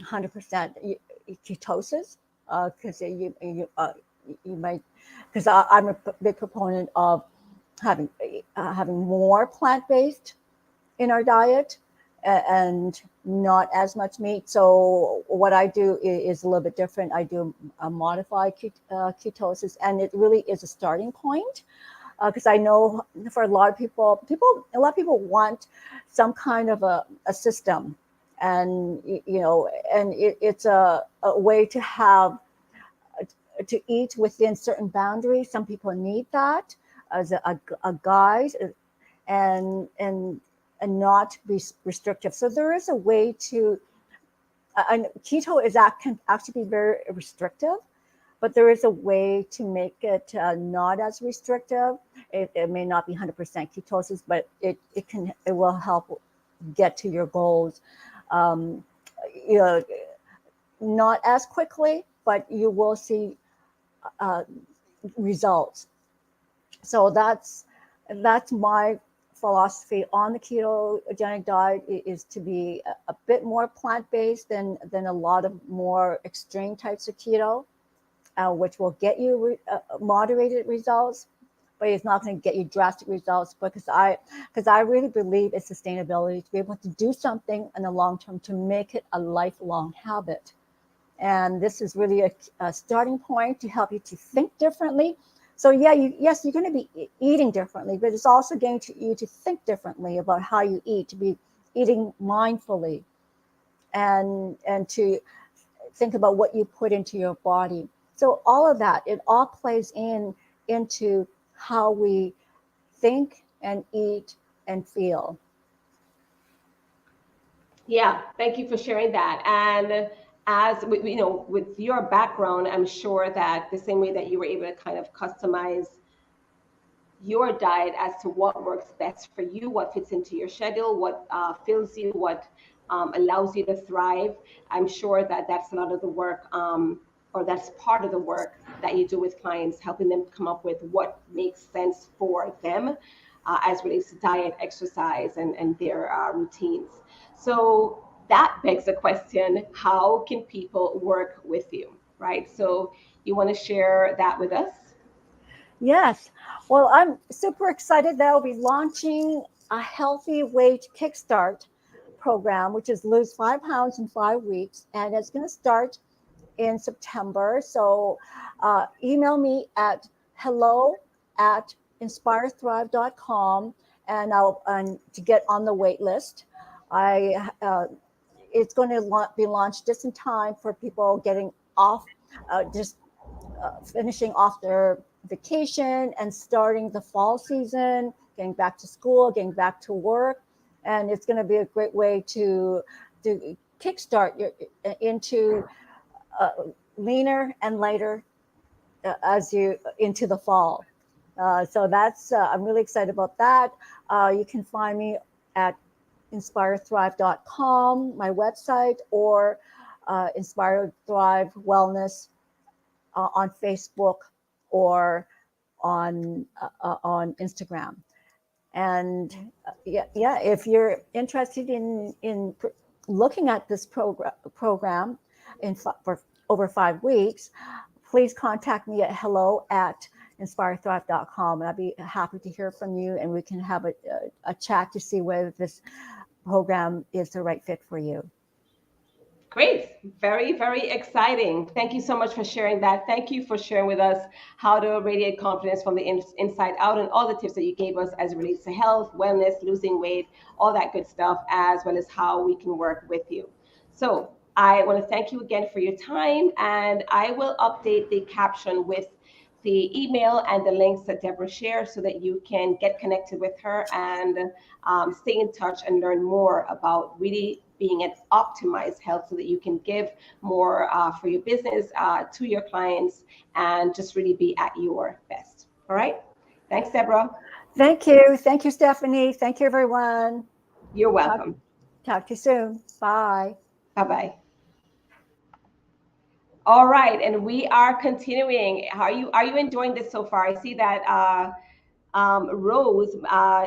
100% ketosis, because you might, because I'm a big proponent of having more plant-based in our diet and not as much meat. So what I do is a little bit different. I do a modified ketosis, and it really is a starting point, because I know for a lot of people want some kind of a system, and it's a way to have to eat within certain boundaries. Some people need that as a guide, and not be restrictive. So there is a way to, and keto can actually be very restrictive, but there is a way to make it not as restrictive. It may not be 100% ketosis, but it will help get to your goals. Not as quickly, but you will see results. So that's my philosophy on the ketogenic diet, is to be a bit more plant-based than a lot of more extreme types of keto, which will get you moderated results, but it's not going to get you drastic results. Because I really believe in sustainability, to be able to do something in the long term to make it a lifelong habit. And this is really a starting point to help you to think differently. So yes, you're going to be eating differently, but it's also going to you to think differently about how you eat, to be eating mindfully, and to think about what you put into your body. So all of that, it all plays into how we think and eat and feel. Yeah, thank you for sharing that. And as with your background, I'm sure that the same way that you were able to kind of customize your diet as to what works best for you, what fits into your schedule, what fills you, what allows you to thrive. I'm sure that that's a lot of the work, or that's part of the work that you do with clients, helping them come up with what makes sense for them as relates to diet, exercise, and their routines. So that begs the question, how can people work with you, right? So you want to share that with us? Yes. Well, I'm super excited that I'll be launching a healthy weight kickstart program, which is lose 5 pounds in 5 weeks. And it's going to start in September. So email me at hello at inspirethrive.com, and to get on the wait list. It's going to be launched just in time for people getting off, just finishing off their vacation and starting the fall season, getting back to school, getting back to work. And it's going to be a great way to kickstart your into leaner and lighter as you into the fall. So that's I'm really excited about that. You can find me at inspirethrive.com, my website, or Inspire Thrive Wellness on Facebook or on Instagram. And if you're interested in looking at this program for over 5 weeks, please contact me at hello@inspirethrive.com, and I'd be happy to hear from you, and we can have a chat to see whether this program is the right fit for you. Great. Very, very exciting. Thank you so much for sharing that. Thank you for sharing with us how to radiate confidence from the inside out, and all the tips that you gave us as it relates to health, wellness, losing weight, all that good stuff, as well as how we can work with you. So I want to thank you again for your time, and I will update the caption with the email and the links that Deborah shared so that you can get connected with her and stay in touch and learn more about really being an optimized health so that you can give more for your business to your clients and just really be at your best. All right. Thanks, Deborah. Thank you. Thank you, Stephanie. Thank you, everyone. You're welcome. Talk to you soon. Bye. Bye-bye. All right, and we are continuing. Are you enjoying this so far? I see that Rose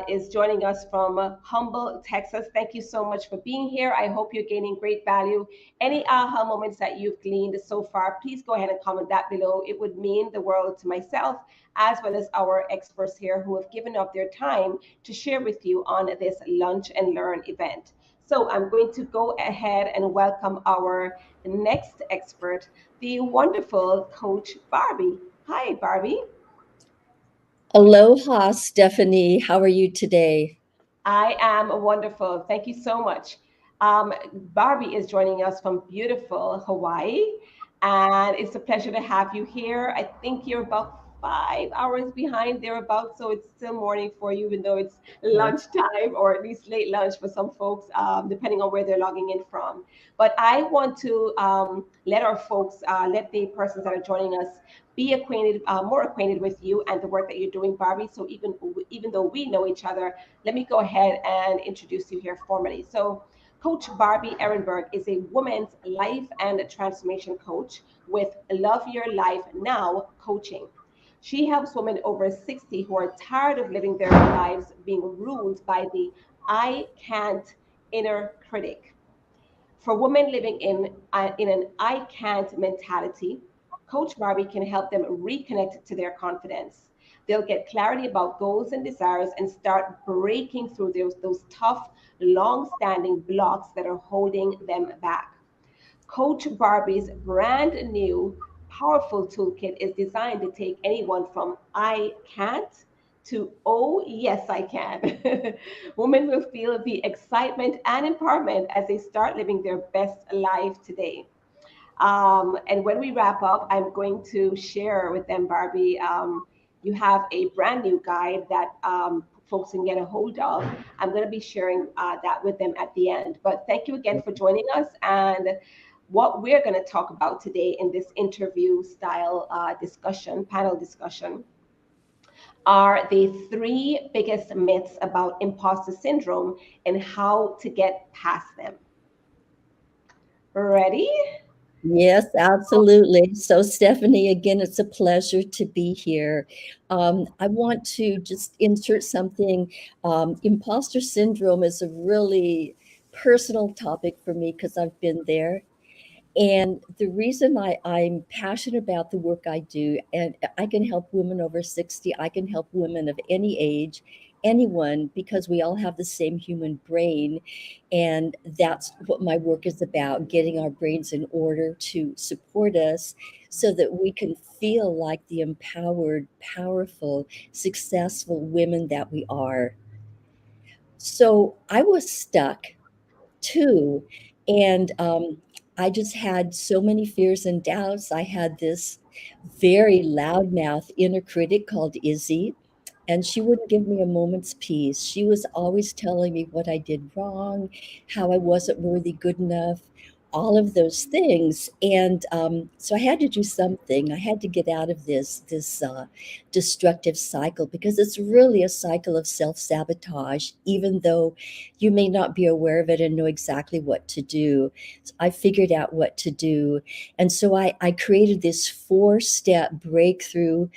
is joining us from Humble, Texas. Thank you so much for being here. I hope you're gaining great value. Any aha moments that you've gleaned so far, please go ahead and comment that below. It would mean the world to myself, as well as our experts here who have given up their time to share with you on this Lunch and Learn event. So I'm going to go ahead and welcome our next expert, the wonderful Coach Barbie. Hi, Barbie. Aloha, Stephanie. How are you today? I am wonderful. Thank you so much. Barbie is joining us from beautiful Hawaii, and it's a pleasure to have you here. I think you're about 5 hours behind thereabouts, so it's still morning for you, even though it's lunchtime or at least late lunch for some folks, depending on where they're logging in from. But I want to let our folks, let the persons that are joining us be acquainted, more acquainted with you and the work that you're doing, Barbie. So even though we know each other, let me go ahead and introduce you here formally. So Coach Barbie Ehrenberg is a women's life and transformation coach with Love Your Life Now coaching. She helps women over 60 who are tired of living their lives being ruled by the I can't inner critic. For women living in an I can't mentality, Coach Barbie can help them reconnect to their confidence. They'll get clarity about goals and desires and start breaking through those tough, long-standing blocks that are holding them back. Coach Barbie's brand new powerful toolkit is designed to take anyone from I can't to oh yes I can. Women will feel the excitement and empowerment as they start living their best life today. And when we wrap up, I'm going to share with them, Barbie, you have a brand new guide that folks can get a hold of. I'm going to be sharing that with them at the end. But thank you again for joining us. And what we're going to talk about today in this interview style panel discussion, are the 3 biggest myths about imposter syndrome and how to get past them. Ready? Yes, absolutely. So, Stephanie, again, it's a pleasure to be here. I want to just insert something. Imposter syndrome is a really personal topic for me because I've been there. And the reason I'm passionate about the work I do, and I can help women over 60, I can help women of any age. anyone because we all have the same human brain. And that's what my work is about, getting our brains in order to support us so that we can feel like the empowered, powerful, successful women that we are. So I was stuck too. And I just had so many fears and doubts. I had this very loudmouth inner critic called Izzy, and she wouldn't give me a moment's peace. She was always telling me what I did wrong, how I wasn't worthy, good enough, all of those things. And so I had to do something. I had to get out of this destructive cycle, because it's really a cycle of self-sabotage, even though you may not be aware of it and know exactly what to do. I figured out what to do. And so I created this 4-step breakthrough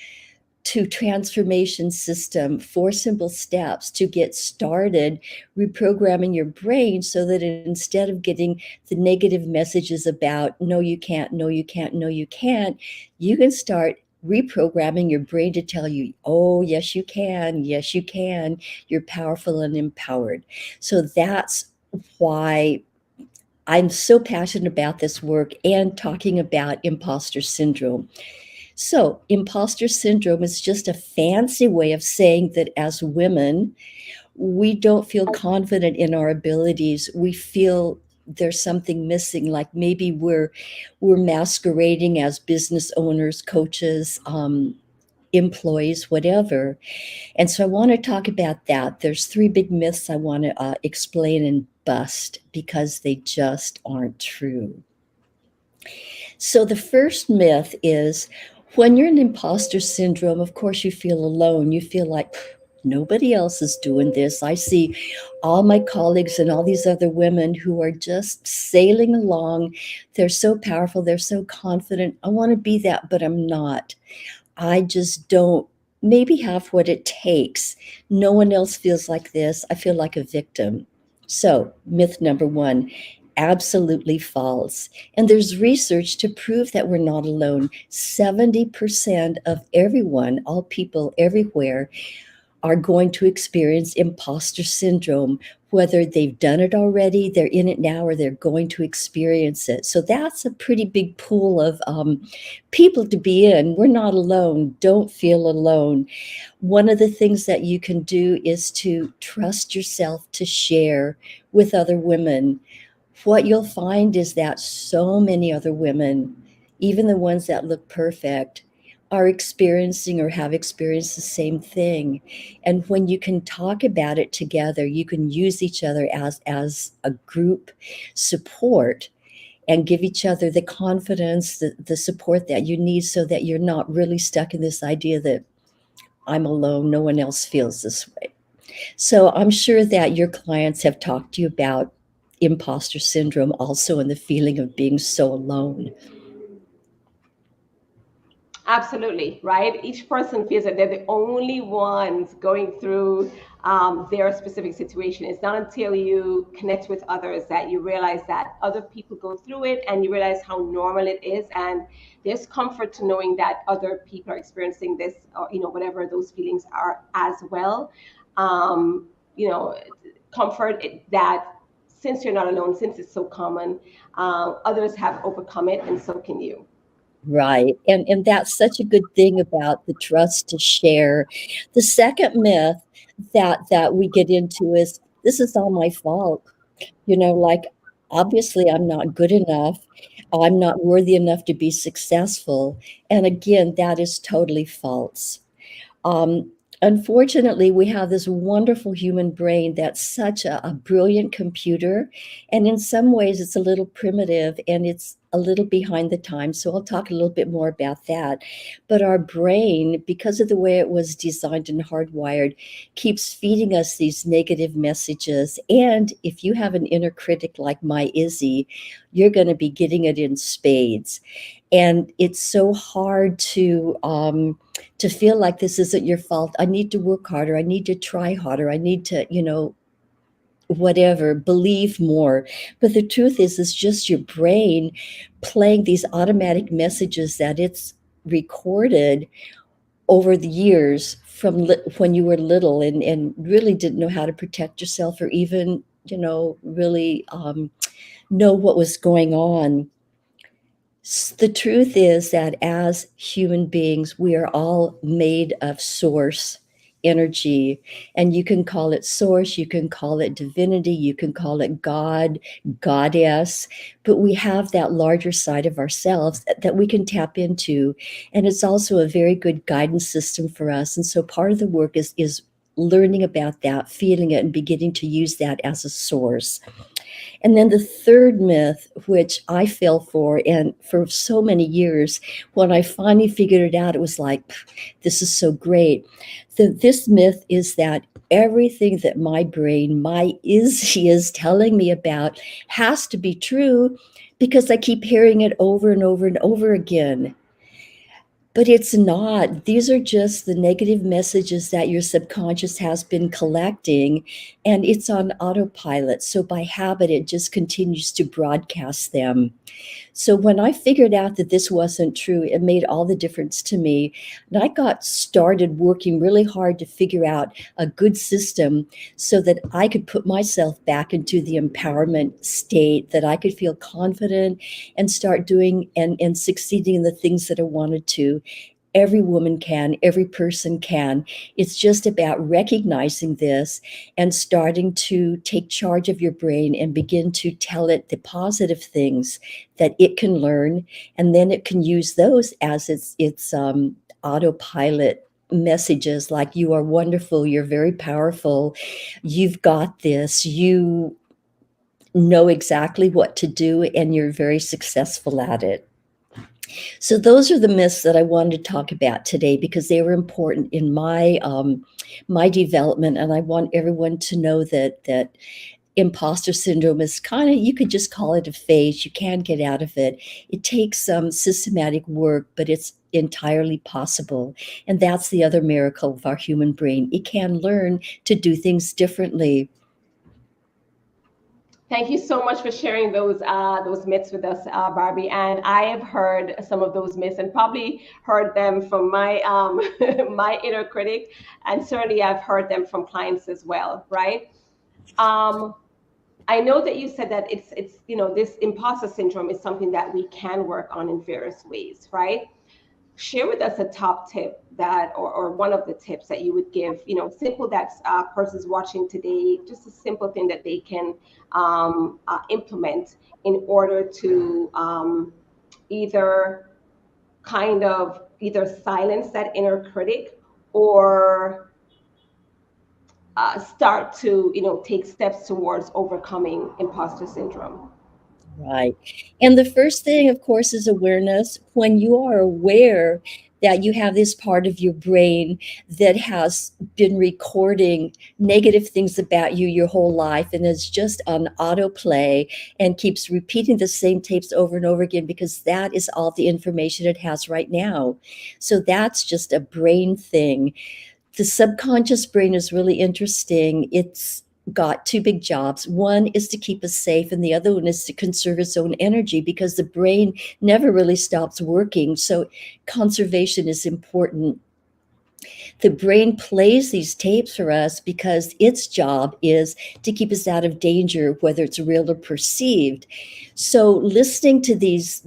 to transformation system, 4 simple steps to get started reprogramming your brain, so that instead of getting the negative messages about no, you can't, no, you can't, no, you can't, you can start reprogramming your brain to tell you, oh, yes, you can. Yes, you can. You're powerful and empowered. So that's why I'm so passionate about this work and talking about imposter syndrome. So, imposter syndrome is just a fancy way of saying that as women, we don't feel confident in our abilities. We feel there's something missing, like maybe we're masquerading as business owners, coaches, employees, whatever. And so I want to talk about that. There's 3 big myths I want to explain and bust, because they just aren't true. So the first myth is, when you're in imposter syndrome, of course, you feel alone. You feel like nobody else is doing this. I see all my colleagues and all these other women who are just sailing along. They're so powerful. They're so confident. I want to be that, but I'm not. I just don't maybe have what it takes. No one else feels like this. I feel like a victim. So, myth number 1, absolutely false. And there's research to prove that we're not alone. 70% of everyone, all people everywhere, are going to experience imposter syndrome, whether they've done it already, they're in it now, or they're going to experience it. So that's a pretty big pool of people to be in. We're not alone. Don't feel alone. One of the things that you can do is to trust yourself to share with other women. What you'll find is that so many other women, even the ones that look perfect, are experiencing or have experienced the same thing. And when you can talk about it together, you can use each other as a group support and give each other the confidence, the support that you need, so that you're not really stuck in this idea that I'm alone, no one else feels this way. So I'm sure that your clients have talked to you about imposter syndrome also, and the feeling of being so alone. Absolutely, right? Each person feels that they're the only ones going through their specific situation. It's not until you connect with others that you realize that other people go through it, and you realize how normal it is. And there's comfort to knowing that other people are experiencing this, or whatever those feelings are as well. Comfort that since you're not alone, since it's so common, others have overcome it, and so can you. Right. And that's such a good thing about the trust to share. The second myth that we get into is, this is all my fault. Like, obviously I'm not good enough. I'm not worthy enough to be successful. And again, that is totally false. Um, Unfortunately, we have this wonderful human brain that's such a brilliant computer. And in some ways, it's a little primitive and it's a little behind the times. So I'll talk a little bit more about that. But our brain, because of the way it was designed and hardwired, keeps feeding us these negative messages. And if you have an inner critic like my Izzy, you're going to be getting it in spades. And it's so hard to feel like this isn't your fault. I need to work harder. I need to try harder. I need to, whatever, believe more. But the truth is, it's just your brain playing these automatic messages that it's recorded over the years from when you were little and really didn't know how to protect yourself or even, really know what was going on. The truth is that as human beings, we are all made of source energy, and you can call it source, you can call it divinity, you can call it God, goddess, but we have that larger side of ourselves that we can tap into, and it's also a very good guidance system for us. And so part of the work is learning about that, feeling it, and beginning to use that as a source. And then the third myth, which I fell for, and for so many years, when I finally figured it out, it was like, this is so great. This myth is that everything that my brain, my Izzy is telling me about has to be true because I keep hearing it over and over and over again. But it's not. These are just the negative messages that your subconscious has been collecting, and it's on autopilot. So by habit, it just continues to broadcast them. So when I figured out that this wasn't true, it made all the difference to me. And I got started working really hard to figure out a good system so that I could put myself back into the empowerment state, that I could feel confident and start doing and succeeding in the things that I wanted to. Every woman can, every person can. It's just about recognizing this and starting to take charge of your brain and begin to tell it the positive things that it can learn, and then it can use those as its autopilot messages, like, you are wonderful, you're very powerful, you've got this, you know exactly what to do, and you're very successful at it. So those are the myths that I wanted to talk about today because they were important in my my development, and I want everyone to know that imposter syndrome is kind of, you could just call it a phase. You can get out of it. It takes some systematic work, but it's entirely possible. And that's the other miracle of our human brain. It can learn to do things differently. Thank you so much for sharing those myths with us, Barbie. And I have heard some of those myths and probably heard them from my my inner critic, and certainly I've heard them from clients as well, right? I know that you said that it's this imposter syndrome is something that we can work on in various ways, right? Share with us a top tip that, or one of the tips that you would give, simple, that person's watching today, just a simple thing that they can implement in order to either silence that inner critic or start to, take steps towards overcoming imposter syndrome. Right. And the first thing, of course, is awareness. When you are aware that you have this part of your brain that has been recording negative things about you your whole life and is just on autoplay and keeps repeating the same tapes over and over again, because that is all the information it has right now. So that's just a brain thing. The subconscious brain is really interesting. It's got two big jobs. One is to keep us safe, and the other one is to conserve its own energy, because the brain never really stops working. So conservation is important. The brain plays these tapes for us because its job is to keep us out of danger, whether it's real or perceived. So listening to these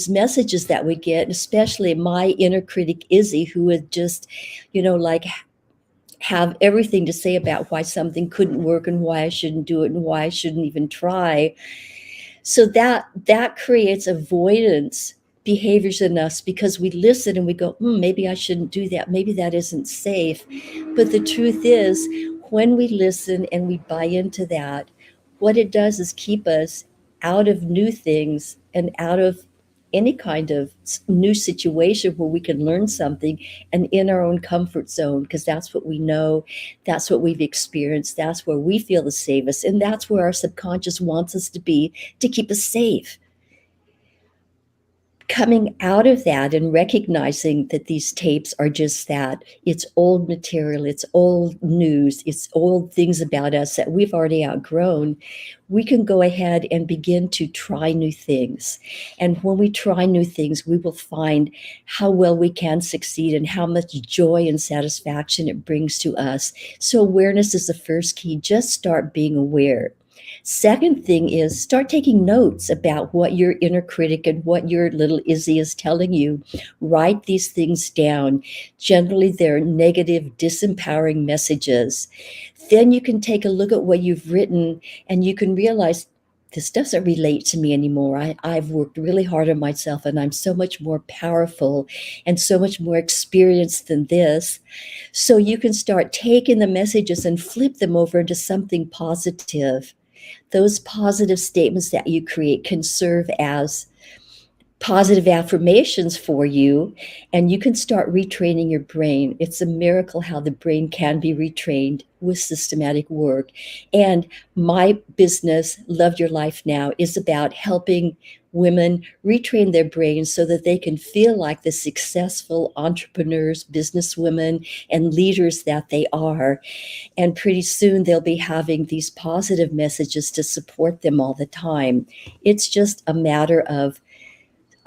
messages that we get, especially my inner critic Izzy, who would just, have everything to say about why something couldn't work and why I shouldn't do it and why I shouldn't even try. So that creates avoidance behaviors in us, because we listen and we go, maybe I shouldn't do that. Maybe that isn't safe. But the truth is, when we listen and we buy into that, what it does is keep us out of new things and out of any kind of new situation where we can learn something, and in our own comfort zone, because that's what we know, that's what we've experienced, that's where we feel the safest, and that's where our subconscious wants us to be to keep us safe. coming out of that and recognizing that these tapes are just that. It's old material, it's old news, it's old things about us that we've already outgrown. We can go ahead and begin to try new things. And when we try new things, we will find how well we can succeed and how much joy and satisfaction it brings to us. So awareness is the first key. Just start being aware. Second thing is start taking notes about what your inner critic and what your little Izzy is telling you. Write these things down. Generally, they're negative, disempowering messages. Then you can take a look at what you've written and you can realize this doesn't relate to me anymore. I've worked really hard on myself and I'm so much more powerful and so much more experienced than this. So you can start taking the messages and flip them over into something positive. Those positive statements that you create can serve as positive affirmations for you, and you can start retraining your brain. It's a miracle how the brain can be retrained with systematic work. And my business, Love Your Life Now, is about helping women retrain their brains so that they can feel like the successful entrepreneurs, businesswomen, and leaders that they are. And pretty soon they'll be having these positive messages to support them all the time. It's just a matter of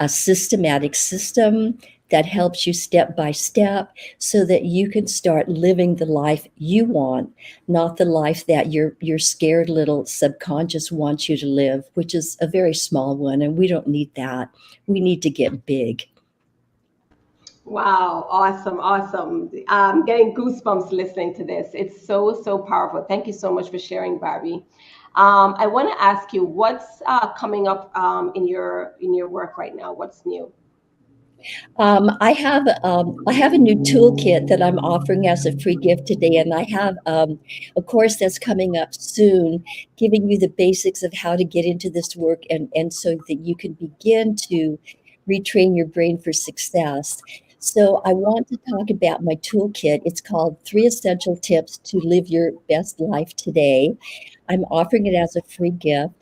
a systematic system that helps you step by step so that you can start living the life you want, not the life that your scared little subconscious wants you to live, which is a very small one. And we don't need that. We need to get big. Wow, awesome, awesome. I'm getting goosebumps listening to this. It's so, so powerful. Thank you so much for sharing, Barbie. I want to ask you, what's coming up in your work right now? What's new? I have a new toolkit that I'm offering as a free gift today, and I have a course that's coming up soon, giving you the basics of how to get into this work, and so that you can begin to retrain your brain for success. So I want to talk about my toolkit. It's called 3 Essential Tips to Live Your Best Life Today. I'm offering it as a free gift.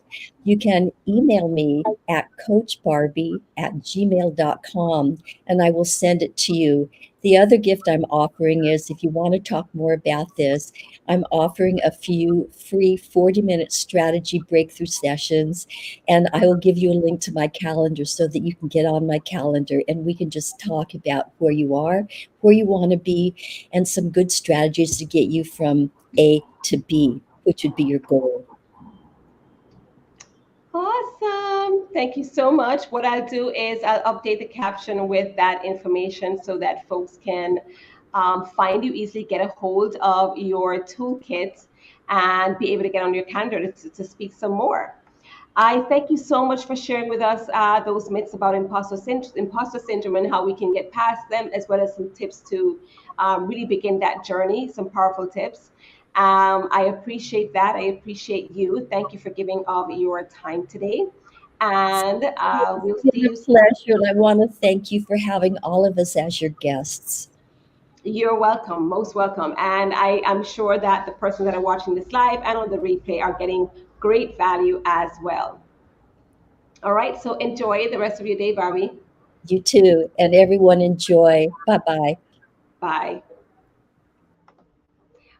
You can email me at coachbarbie@gmail.com and I will send it to you. The other gift I'm offering is if you want to talk more about this, I'm offering a few free 40-minute strategy breakthrough sessions, and I will give you a link to my calendar so that you can get on my calendar and we can just talk about where you are, where you want to be, and some good strategies to get you from A to B, which would be your goal. Awesome. Thank you so much. What I'll do is I'll update the caption with that information so that folks can find you easily, get a hold of your toolkit, and be able to get on your calendar to speak some more. I thank you so much for sharing with us those myths about imposter syndrome and how we can get past them, as well as some tips to really begin that journey, some powerful tips. I appreciate that. I appreciate you. Thank you for giving of your time today. And we'll It's see been you. a pleasure, and I want to thank you for having all of us as your guests. You're welcome, most welcome. And I'm sure that the persons that are watching this live and on the replay are getting great value as well. All right, so enjoy the rest of your day, Barbie. You too, and everyone enjoy. Bye-bye. Bye.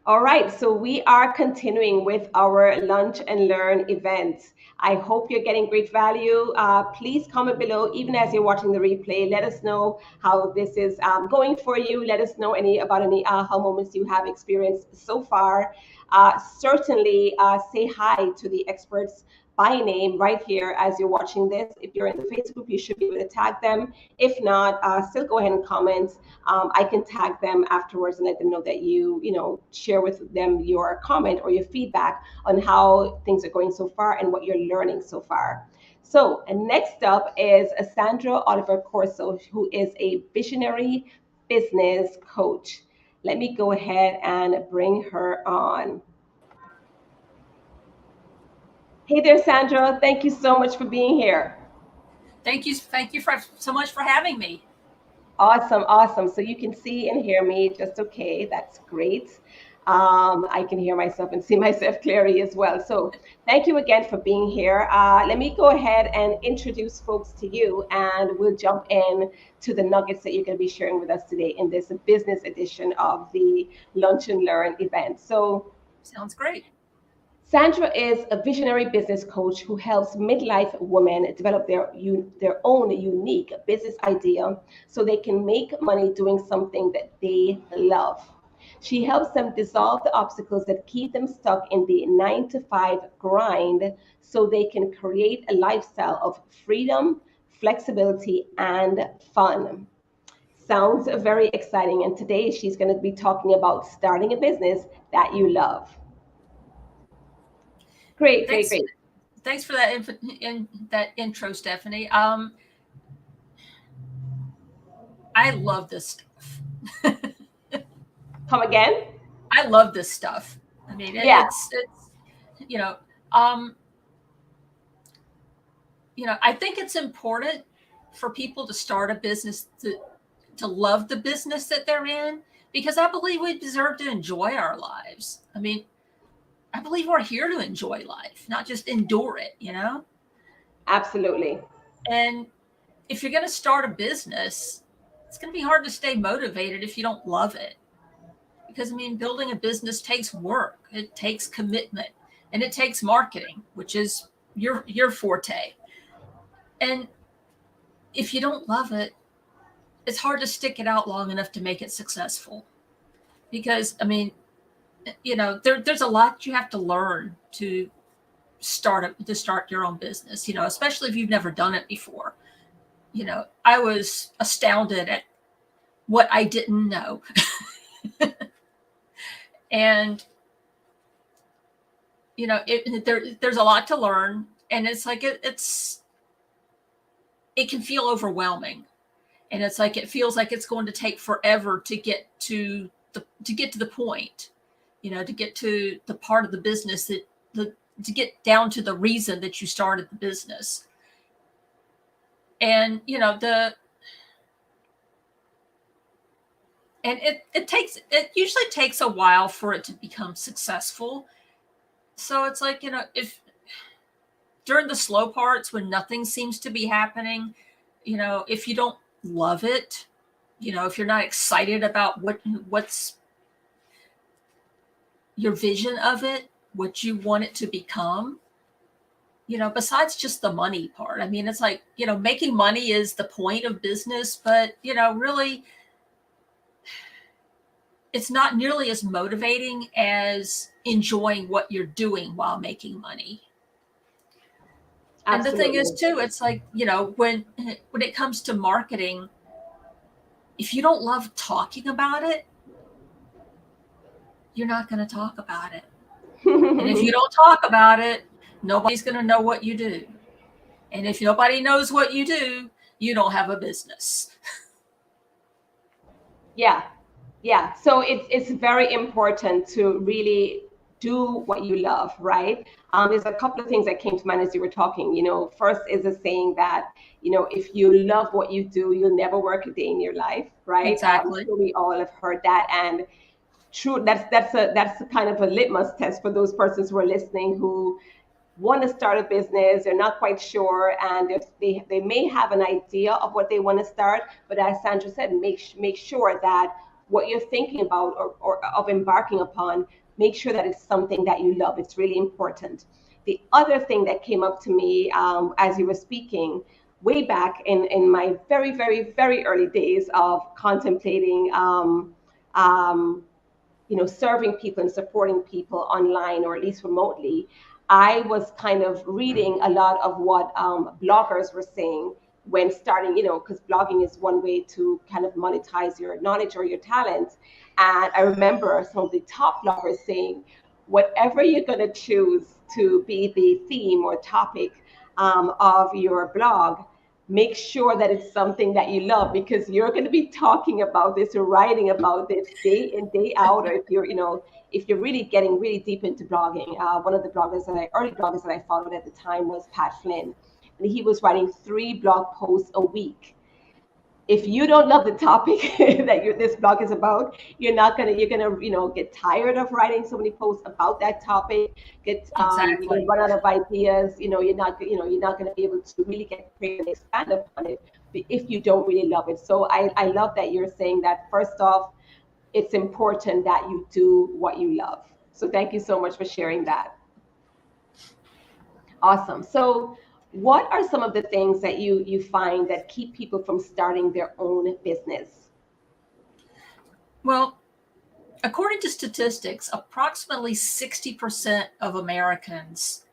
All right, so we are continuing with our Lunch and Learn event. I hope you're getting great value. Please comment below, even as you're watching the replay. Let us know how this is going for you. Let us know about any aha moments you have experienced so far. Certainly say hi to the experts by name right here as you're watching this. If you're in the Facebook group, you should be able to tag them. If not, still go ahead and comment. I can tag them afterwards and let them know that you share with them your comment or your feedback on how things are going so far and what you're learning so far. So, and next up is Sandra Oliver Corso, who is a visionary business coach. Let me go ahead and bring her on. Hey there, Sandra. Thank you so much for being here. Thank you so much for having me. Awesome, awesome. So you can see and hear me just okay. That's great. I can hear myself and see myself clearly as well. So thank you again for being here. Let me go ahead and introduce folks to you, and we'll jump in to the nuggets that you're going to be sharing with us today in this business edition of the Lunch and Learn event. So Sounds great. Sandra is a visionary business coach who helps midlife women develop their own unique business idea so they can make money doing something that they love. She helps them dissolve the obstacles that keep them stuck in the 9 to 5 grind so they can create a lifestyle of freedom, flexibility, and fun. Sounds very exciting. And today she's going to be talking about starting a business that you love. Great, great, Thanks. great. Thanks for that that intro, Stephanie. I love this stuff. Come again? I love this stuff. I mean, Yeah. it's you know, I think it's important for people to start a business to love the business that they're in, because I believe we deserve to enjoy our lives. I mean, I believe we're here to enjoy life, not just endure it, Absolutely. And if you're going to start a business, it's going to be hard to stay motivated if you don't love it. Because, I mean, building a business takes work, it takes commitment, and it takes marketing, which is your forte. And if you don't love it, it's hard to stick it out long enough to make it successful. Because, I mean, there's a lot you have to learn to start your own business, especially if you've never done it before. I was astounded at what I didn't know. And, there's a lot to learn, and it's like, it can feel overwhelming. And it's like, it feels like it's going to take forever to get to the point, to get to the part of the business to get down to the reason that you started the business. And, it usually takes a while for it to become successful. So it's like, if during the slow parts when nothing seems to be happening, if you don't love it, if you're not excited about what's your vision of it, what you want it to become, besides just the money part. I mean, it's like, making money is the point of business, but, really, it's not nearly as motivating as enjoying what you're doing while making money. Absolutely. And the thing is, too, it's like, when it comes to marketing, if you don't love talking about it, you're not going to talk about it. And if you don't talk about it, nobody's going to know what you do. And if nobody knows what you do, you don't have a business. Yeah. So it's very important to really do what you love, right? There's a couple of things that came to mind as you were talking. First is a saying that, if you love what you do, you'll never work a day in your life, right? Exactly. So we all have heard that, and true. That's a kind of a litmus test for those persons who are listening who want to start a business. They're not quite sure, and they may have an idea of what they want to start, but as Sandra said, make sure that what you're thinking about or of embarking upon, make sure that it's something that you love. It's really important. The other thing that came up to me as you were speaking, way back in my very, very, very early days of contemplating serving people and supporting people online, or at least remotely, I was kind of reading a lot of what bloggers were saying when starting, because blogging is one way to kind of monetize your knowledge or your talents. And I remember some of the top bloggers saying, whatever you're going to choose to be the theme or topic of your blog, make sure that it's something that you love, because you're going to be talking about this or writing about this day in, day out. Or if you're really getting really deep into blogging, one of the early bloggers that I followed at the time was Pat Flynn, and he was writing 3 blog posts a week. if you don't love the topic that this blog is about, you're gonna get tired of writing so many posts about that topic. You're gonna Exactly. run out of ideas. You're not gonna be able to really get creative and expand upon it if you don't really love it. So I love that you're saying that. First off, it's important that you do what you love. So thank you so much for sharing that. Awesome. So what are some of the things that you find that keep people from starting their own business? Well, according to statistics, approximately 60% of Americans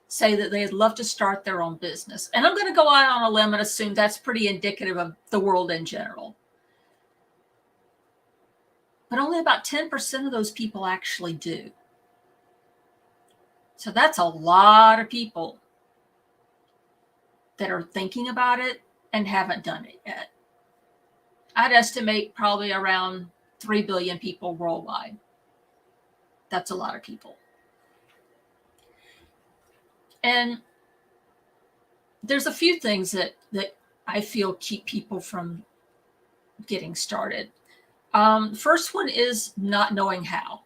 say that they'd love to start their own business. And I'm going to go out on a limb and assume that's pretty indicative of the world in general. But only about 10% of those people actually do. So that's a lot of people that are thinking about it and haven't done it yet. I'd estimate probably around 3 billion people worldwide. That's a lot of people. And there's a few things that I feel keep people from getting started. First one is not knowing how.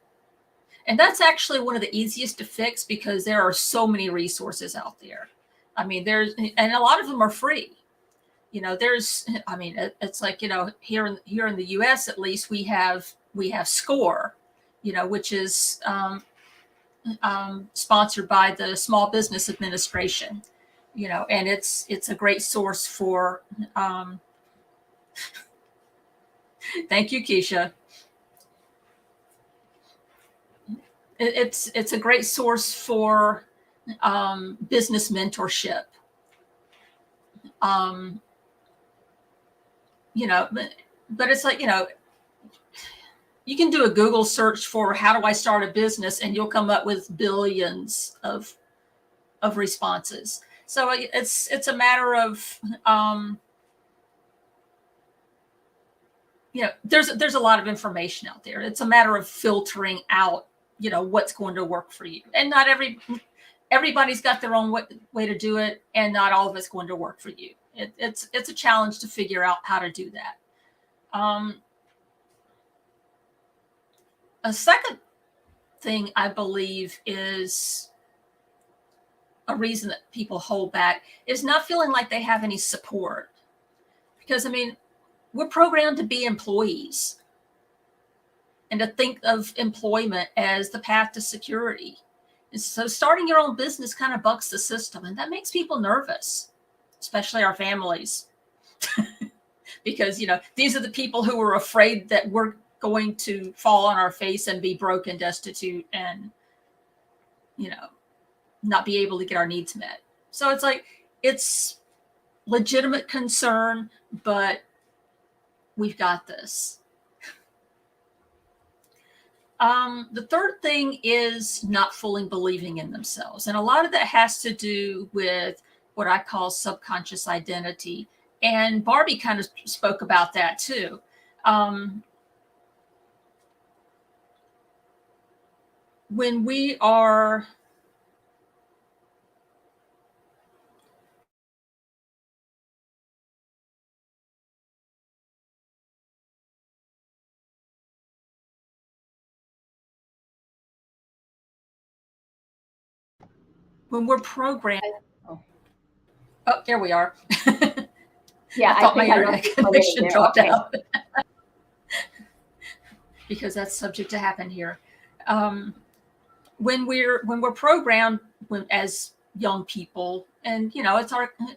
And that's actually one of the easiest to fix because there are so many resources out there. I mean, and a lot of them are free. It's like, here in the US, at least we have SCORE, which is sponsored by the Small Business Administration, and it's a great source for, thank you, Keisha. It's a great source for business mentorship. But it's like, you can do a Google search for how do I start a business, and you'll come up with billions of responses. So it's a matter of, there's a lot of information out there. It's a matter of filtering out, what's going to work for you. And not everybody's got their own way to do it, and not all of it's going to work for you. It's a challenge to figure out how to do that. A second thing I believe is a reason that people hold back is not feeling like they have any support. Because, we're programmed to be employees and to think of employment as the path to security. And so starting your own business kind of bucks the system, and that makes people nervous, especially our families. Because, these are the people who are afraid that we're going to fall on our face and be broke and destitute and, not be able to get our needs met. So it's like, it's legitimate concern, but we've got this. The third thing is not fully believing in themselves. And a lot of that has to do with what I call subconscious identity. And Barbie kind of spoke about that too. When we're programmed. Oh, there we are. Yeah, I thought my internet connection dropped out. Because that's subject to happen here. When we're programmed as young people, and it's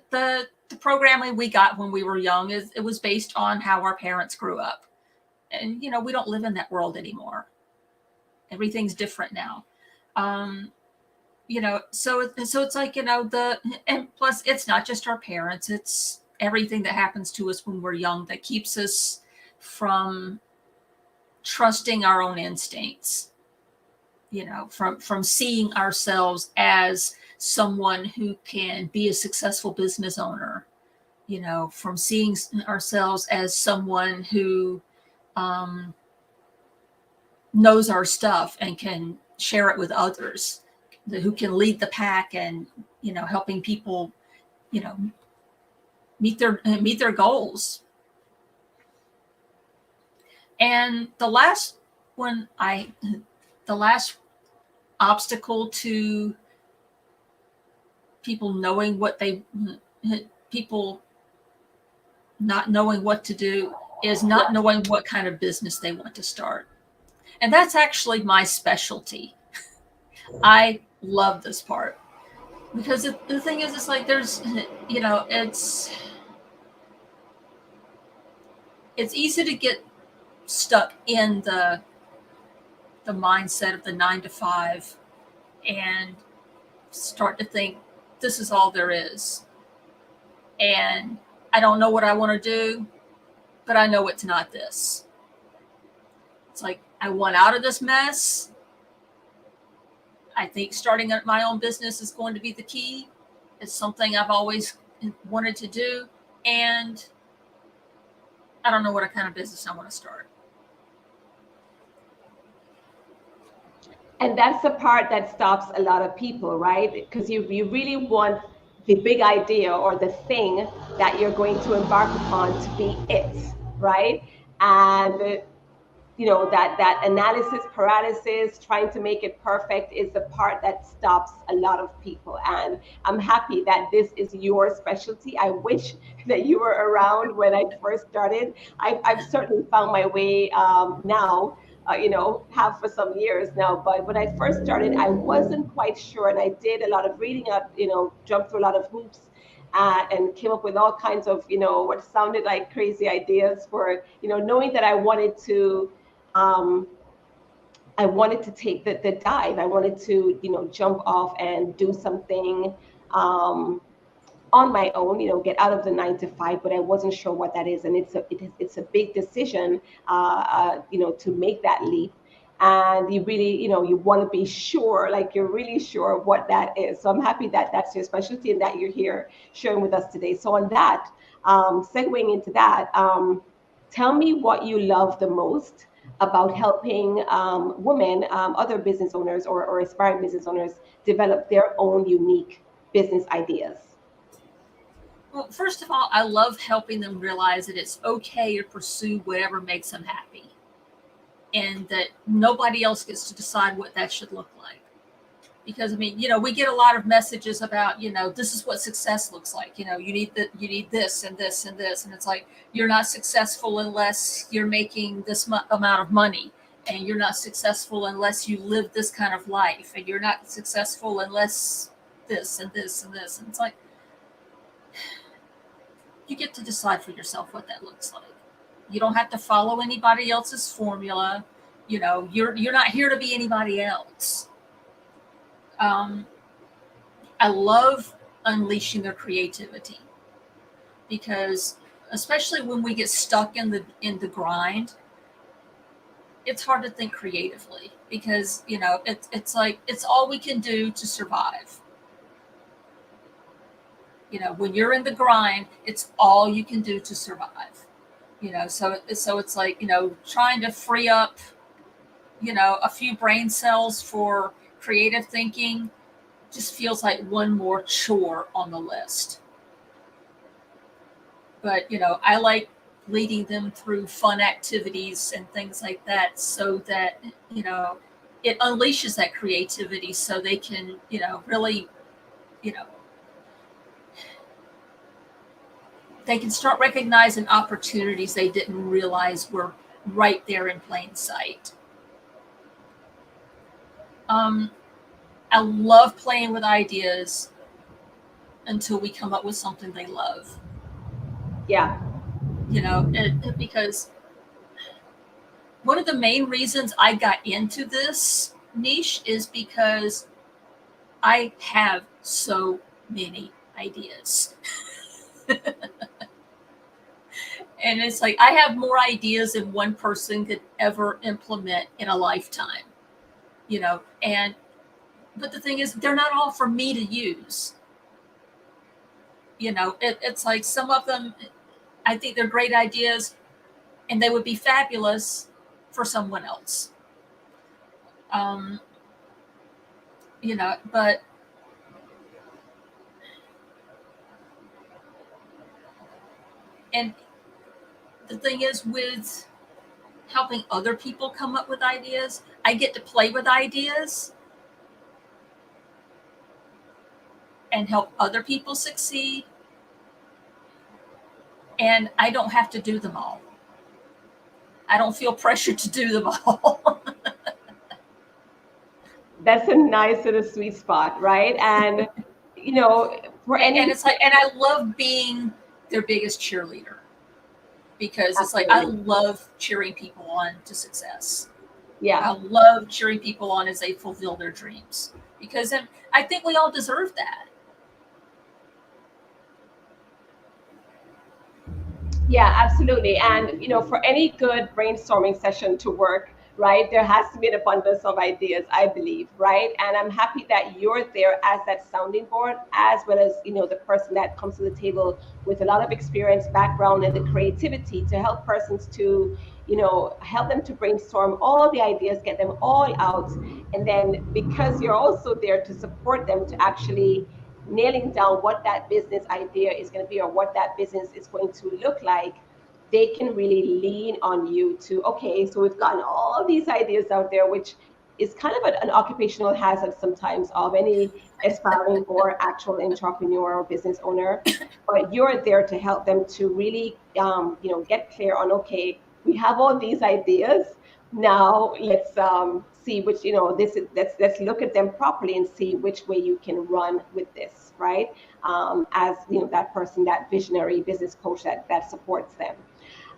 the programming we got when we were young it was based on how our parents grew up, and we don't live in that world anymore. Everything's different now. So it's like, and plus it's not just our parents, it's everything that happens to us when we're young that keeps us from trusting our own instincts, from seeing ourselves as someone who can be a successful business owner, from seeing ourselves as someone who knows our stuff and can share it with others, who can lead the pack and, helping people, meet their goals. And the last obstacle to people knowing people not knowing what to do is not knowing what kind of business they want to start. And that's actually my specialty. I love this part because the thing is, it's like there's, it's easy to get stuck in the mindset of the 9 to 5 and start to think this is all there is. And I don't know what I want to do, but I know it's not this. It's like, I want out of this mess. I think starting my own business is going to be the key. It's something I've always wanted to do. And I don't know what kind of business I want to start. And that's the part that stops a lot of people, right? Because you really want the big idea or the thing that you're going to embark upon to be it, right? And that analysis paralysis, trying to make it perfect, is the part that stops a lot of people. And I'm happy that this is your specialty. I wish that you were around when I first started. I've certainly found my way now. Have for some years now. But when I first started, I wasn't quite sure, and I did a lot of reading up, jumped through a lot of hoops, and came up with all kinds of, what sounded like crazy ideas for, knowing that I wanted to take the dive. I wanted to, jump off and do something on my own, get out of the 9 to 5, but I wasn't sure what that is. And it's a big decision, to make that leap. And you really, you want to be sure, like you're really sure what that is. So I'm happy that that's your specialty and that you're here sharing with us today. So on that, segueing into that, tell me what you love the most about helping women, other business owners or aspiring business owners develop their own unique business ideas. Well, first of all, I love helping them realize that it's okay to pursue whatever makes them happy and that nobody else gets to decide what that should look like. Because, we get a lot of messages about, this is what success looks like. You need this and this and this. And it's like, you're not successful unless you're making this amount of money. And you're not successful unless you live this kind of life. And you're not successful unless this and this and this. And it's like, you get to decide for yourself what that looks like. You don't have to follow anybody else's formula. You're not here to be anybody else. I love unleashing their creativity because, especially when we get stuck in the grind, it's hard to think creatively because it's like it's all we can do to survive. When you're in the grind, it's all you can do to survive. So it's like, trying to free up, a few brain cells for creative thinking just feels like one more chore on the list. But, I like leading them through fun activities and things like that so that, it unleashes that creativity so they can, really, they can start recognizing opportunities they didn't realize were right there in plain sight. I love playing with ideas until we come up with something they love. Yeah. Because one of the main reasons I got into this niche is because I have so many ideas. And it's like, I have more ideas than one person could ever implement in a lifetime, but the thing is, they're not all for me to use. It's like some of them, I think they're great ideas and they would be fabulous for someone else. But and the thing is with helping other people come up with ideas. I get to play with ideas and help other people succeed. And I don't have to do them all. I don't feel pressured to do them all. That's a nice little sweet spot, right? And for any, and it's like, and I love being their biggest cheerleader, because it's like, I love cheering people on to success. Yeah, I love cheering people on as they fulfill their dreams, because I think we all deserve that. yeah, absolutely. And for any good brainstorming session to work, right, there has to be an abundance of ideas, I believe, right? And I'm happy that you're there as that sounding board, as well as the person that comes to the table with a lot of experience, background, and the creativity to help persons to help them to brainstorm all the ideas, get them all out. And then because you're also there to support them to actually nailing down what that business idea is going to be, or what that business is going to look like, they can really lean on you to, okay, so we've gotten all these ideas out there, which is kind of an occupational hazard sometimes of any aspiring or actual entrepreneur or business owner. But you're there to help them to really, get clear on, okay, we have all these ideas. Now let's see which, this is, let's look at them properly and see which way you can run with this, right? As that person, that visionary business coach that supports them.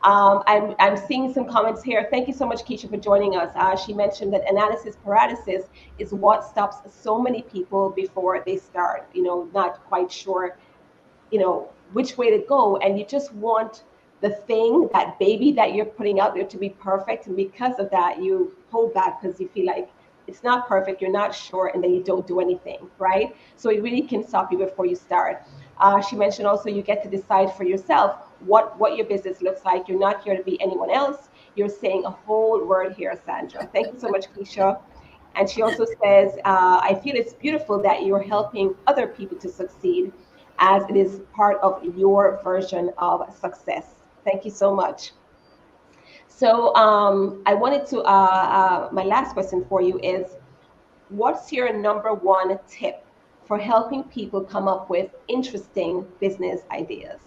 I'm seeing some comments here. Thank you so much, Keisha, for joining us. She mentioned that analysis paralysis is what stops so many people before they start, not quite sure, which way to go. And you just want the thing, that baby that you're putting out there, to be perfect. And because of that, you hold back because you feel like it's not perfect, you're not sure, and then you don't do anything, right? So it really can stop you before you start. She mentioned also you get to decide for yourself what your business looks like. You're not here to be anyone else. You're saying a whole word here, Sandra. Thank you so much, Keisha. And she also says, I feel it's beautiful that you're helping other people to succeed, as it is part of your version of success. Thank you so much. So I wanted to, my last question for you is, what's your number one tip for helping people come up with interesting business ideas?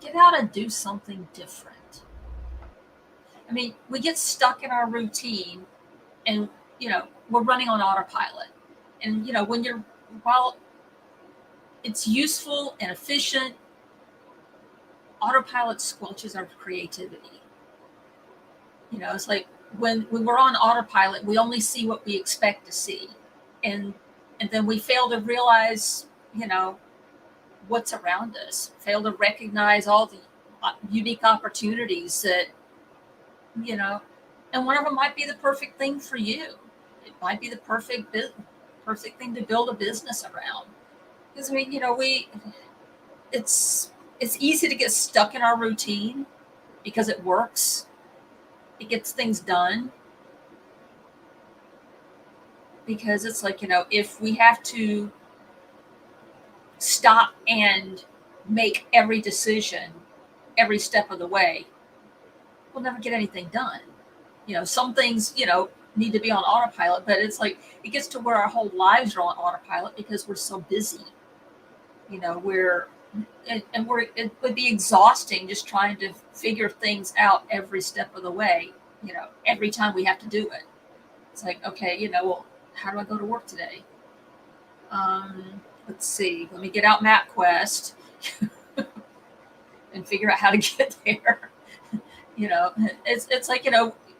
Get out and do something different. I mean, we get stuck in our routine, and we're running on autopilot. And while it's useful and efficient, autopilot squelches our creativity. It's like when we're on autopilot, we only see what we expect to see, and then we fail to realize what's around us, fail to recognize all the unique opportunities that and one of them might be the perfect thing for you. It might be the perfect thing to build a business around. Because it's easy to get stuck in our routine because it works. It gets things done. Because it's like, if we have to stop and make every decision every step of the way, we'll never get anything done. Some things, need to be on autopilot, but it's like it gets to where our whole lives are on autopilot because we're so busy. It would be exhausting just trying to figure things out every step of the way, every time we have to do it. It's like, okay, well, how do I go to work today? Let's see, let me get out MapQuest and figure out how to get there. It's like,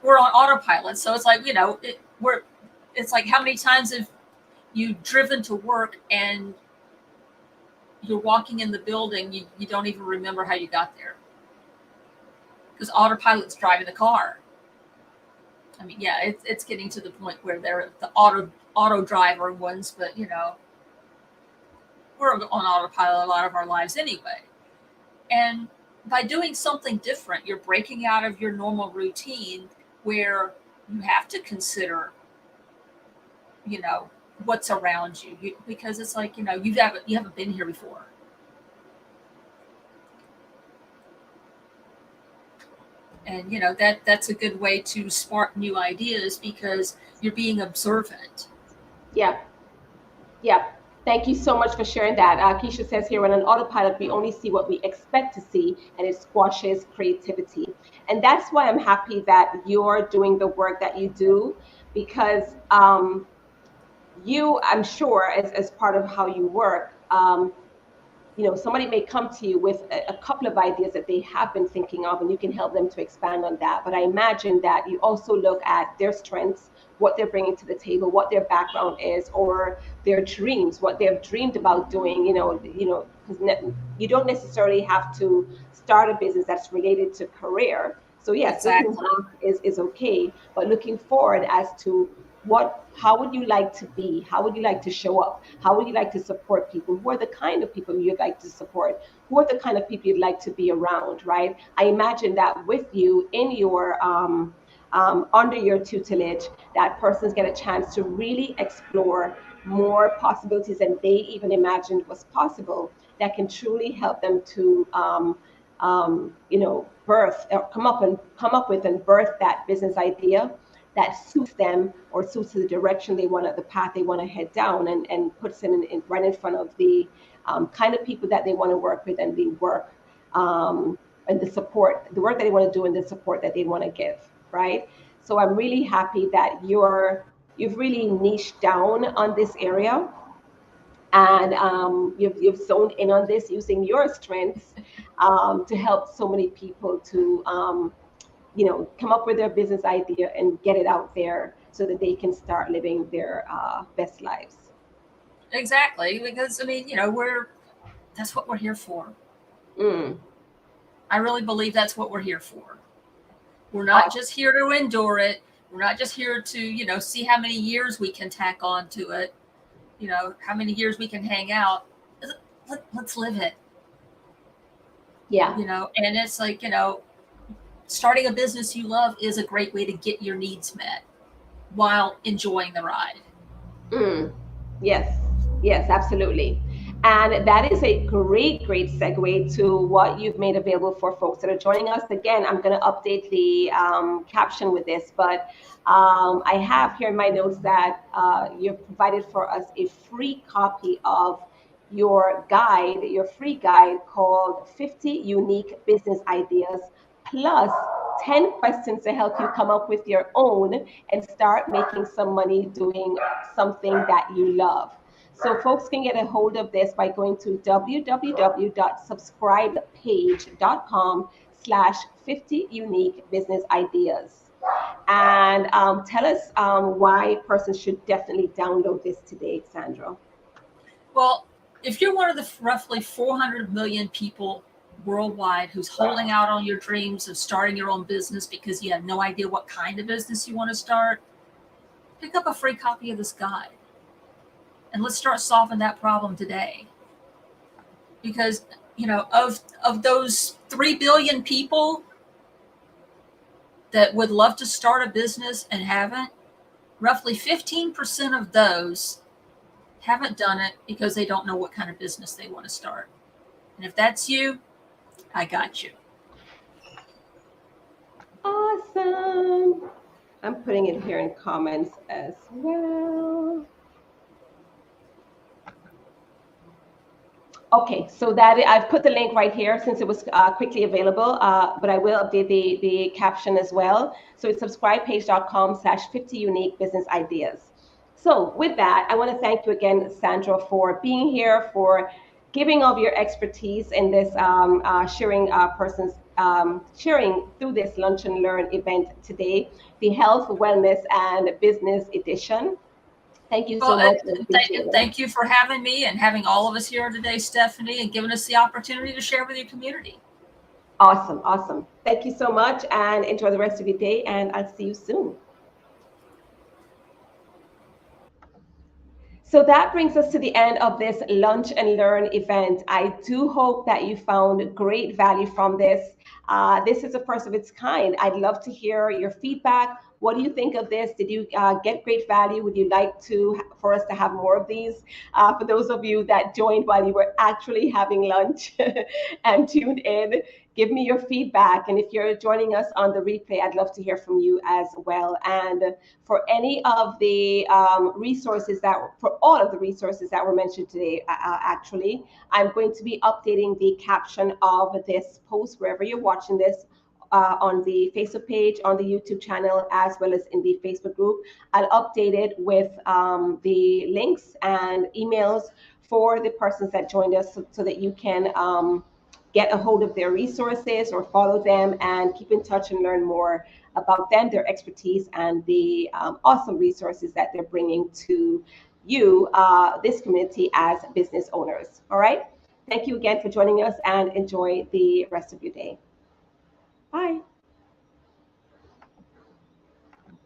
we're on autopilot. So it's like, it's like, how many times have you driven to work and you're walking in the building, you don't even remember how you got there because autopilot's driving the car. I mean, yeah, it's getting to the point where they're the auto driver ones, but we're on autopilot a lot of our lives anyway. And by doing something different, you're breaking out of your normal routine where you have to consider, what's around you, because it's like, you haven't been here before. And you know, that's a good way to spark new ideas because you're being observant. Yeah. Yeah. Thank you so much for sharing that. Keisha says here, when on autopilot, we only see what we expect to see, and it squashes creativity. And that's why I'm happy that you're doing the work that you do, because you, I'm sure, as part of how you work, somebody may come to you with a couple of ideas that they have been thinking of, and you can help them to expand on that. But I imagine that you also look at their strengths, what they're bringing to the table, what their background is, or their dreams, what they've dreamed about doing. Because you don't necessarily have to start a business that's related to career. So yes, looking Exactly. back is okay, but looking forward as to how would you like to be? How would you like to show up? How would you like to support people? Who are the kind of people you'd like to support? Who are the kind of people you'd like to be around, right? I imagine that with you in your under your tutelage, that persons get a chance to really explore more possibilities than they even imagined was possible, that can truly help them to birth, or come up with and birth that business idea that suits them, or suits the direction they want, the path they want to head down, and puts them right in front of the kind of people that they want to work with, and the work and the work that they want to do, and the support that they want to give, right? So I'm really happy that you've really niched down on this area, and you've zoned in on this, using your strengths to help so many people to come up with their business idea and get it out there so that they can start living their best lives. Exactly, because I mean, that's what we're here for. Mm. I really believe that's what we're here for. We're not just here to endure it. We're not just here to, see how many years we can tack on to it, how many years we can hang out. Let's live it. Yeah. And it's like, starting a business you love is a great way to get your needs met while enjoying the ride. Mm. Yes, absolutely. And that is a great segue to what you've made available for folks that are joining us. Again, I'm going to update the caption with this, but I have here in my notes that you've provided for us a free copy of your free guide called 50 Unique Business Ideas, plus 10 questions to help you come up with your own and start making some money doing something that you love. So folks can get a hold of this by going to www.subscribepage.com/50 unique business ideas. And tell us why persons should definitely download this today, Sandra. Well, if you're one of the roughly 400 million people worldwide who's holding out on your dreams of starting your own business because you have no idea what kind of business you want to start, pick up a free copy of this guide. And let's start solving that problem today. Because, of those 3 billion people that would love to start a business and haven't, roughly 15% of those haven't done it because they don't know what kind of business they want to start. And if that's you, I got you. Awesome. I'm putting it here in comments as well. Okay, so that I've put the link right here since it was quickly available, but I will update the caption as well. So it's subscribepage.com/50 unique business ideas. So with that, I want to thank you again, Sandra, for being here, for giving of your expertise in this sharing through this Lunch and Learn event today, the Health, Wellness, and Business Edition. Thank you so much. Thank you for having me and having all of us here today, Stephanie, and giving us the opportunity to share with your community. Awesome. Thank you so much, and enjoy the rest of your day, and I'll see you soon. So that brings us to the end of this Lunch and Learn event. I do hope that you found great value from this. This is the first of its kind. I'd love to hear your feedback. What do you think of this? Did you get great value? Would you like for us to have more of these? For those of you that joined while you were actually having lunch and tuned in, give me your feedback. And if you're joining us on the replay, I'd love to hear from you as well. And for any of the for all of the resources that were mentioned today, actually, I'm going to be updating the caption of this post wherever you're watching this, on the Facebook page, on the YouTube channel, as well as in the Facebook group. I'll update it with the links and emails for the persons that joined us, so that you can get a hold of their resources or follow them and keep in touch and learn more about them, their expertise, and the awesome resources that they're bringing to you, this community, as business owners. All right. Thank you again for joining us, and enjoy the rest of your day. Bye.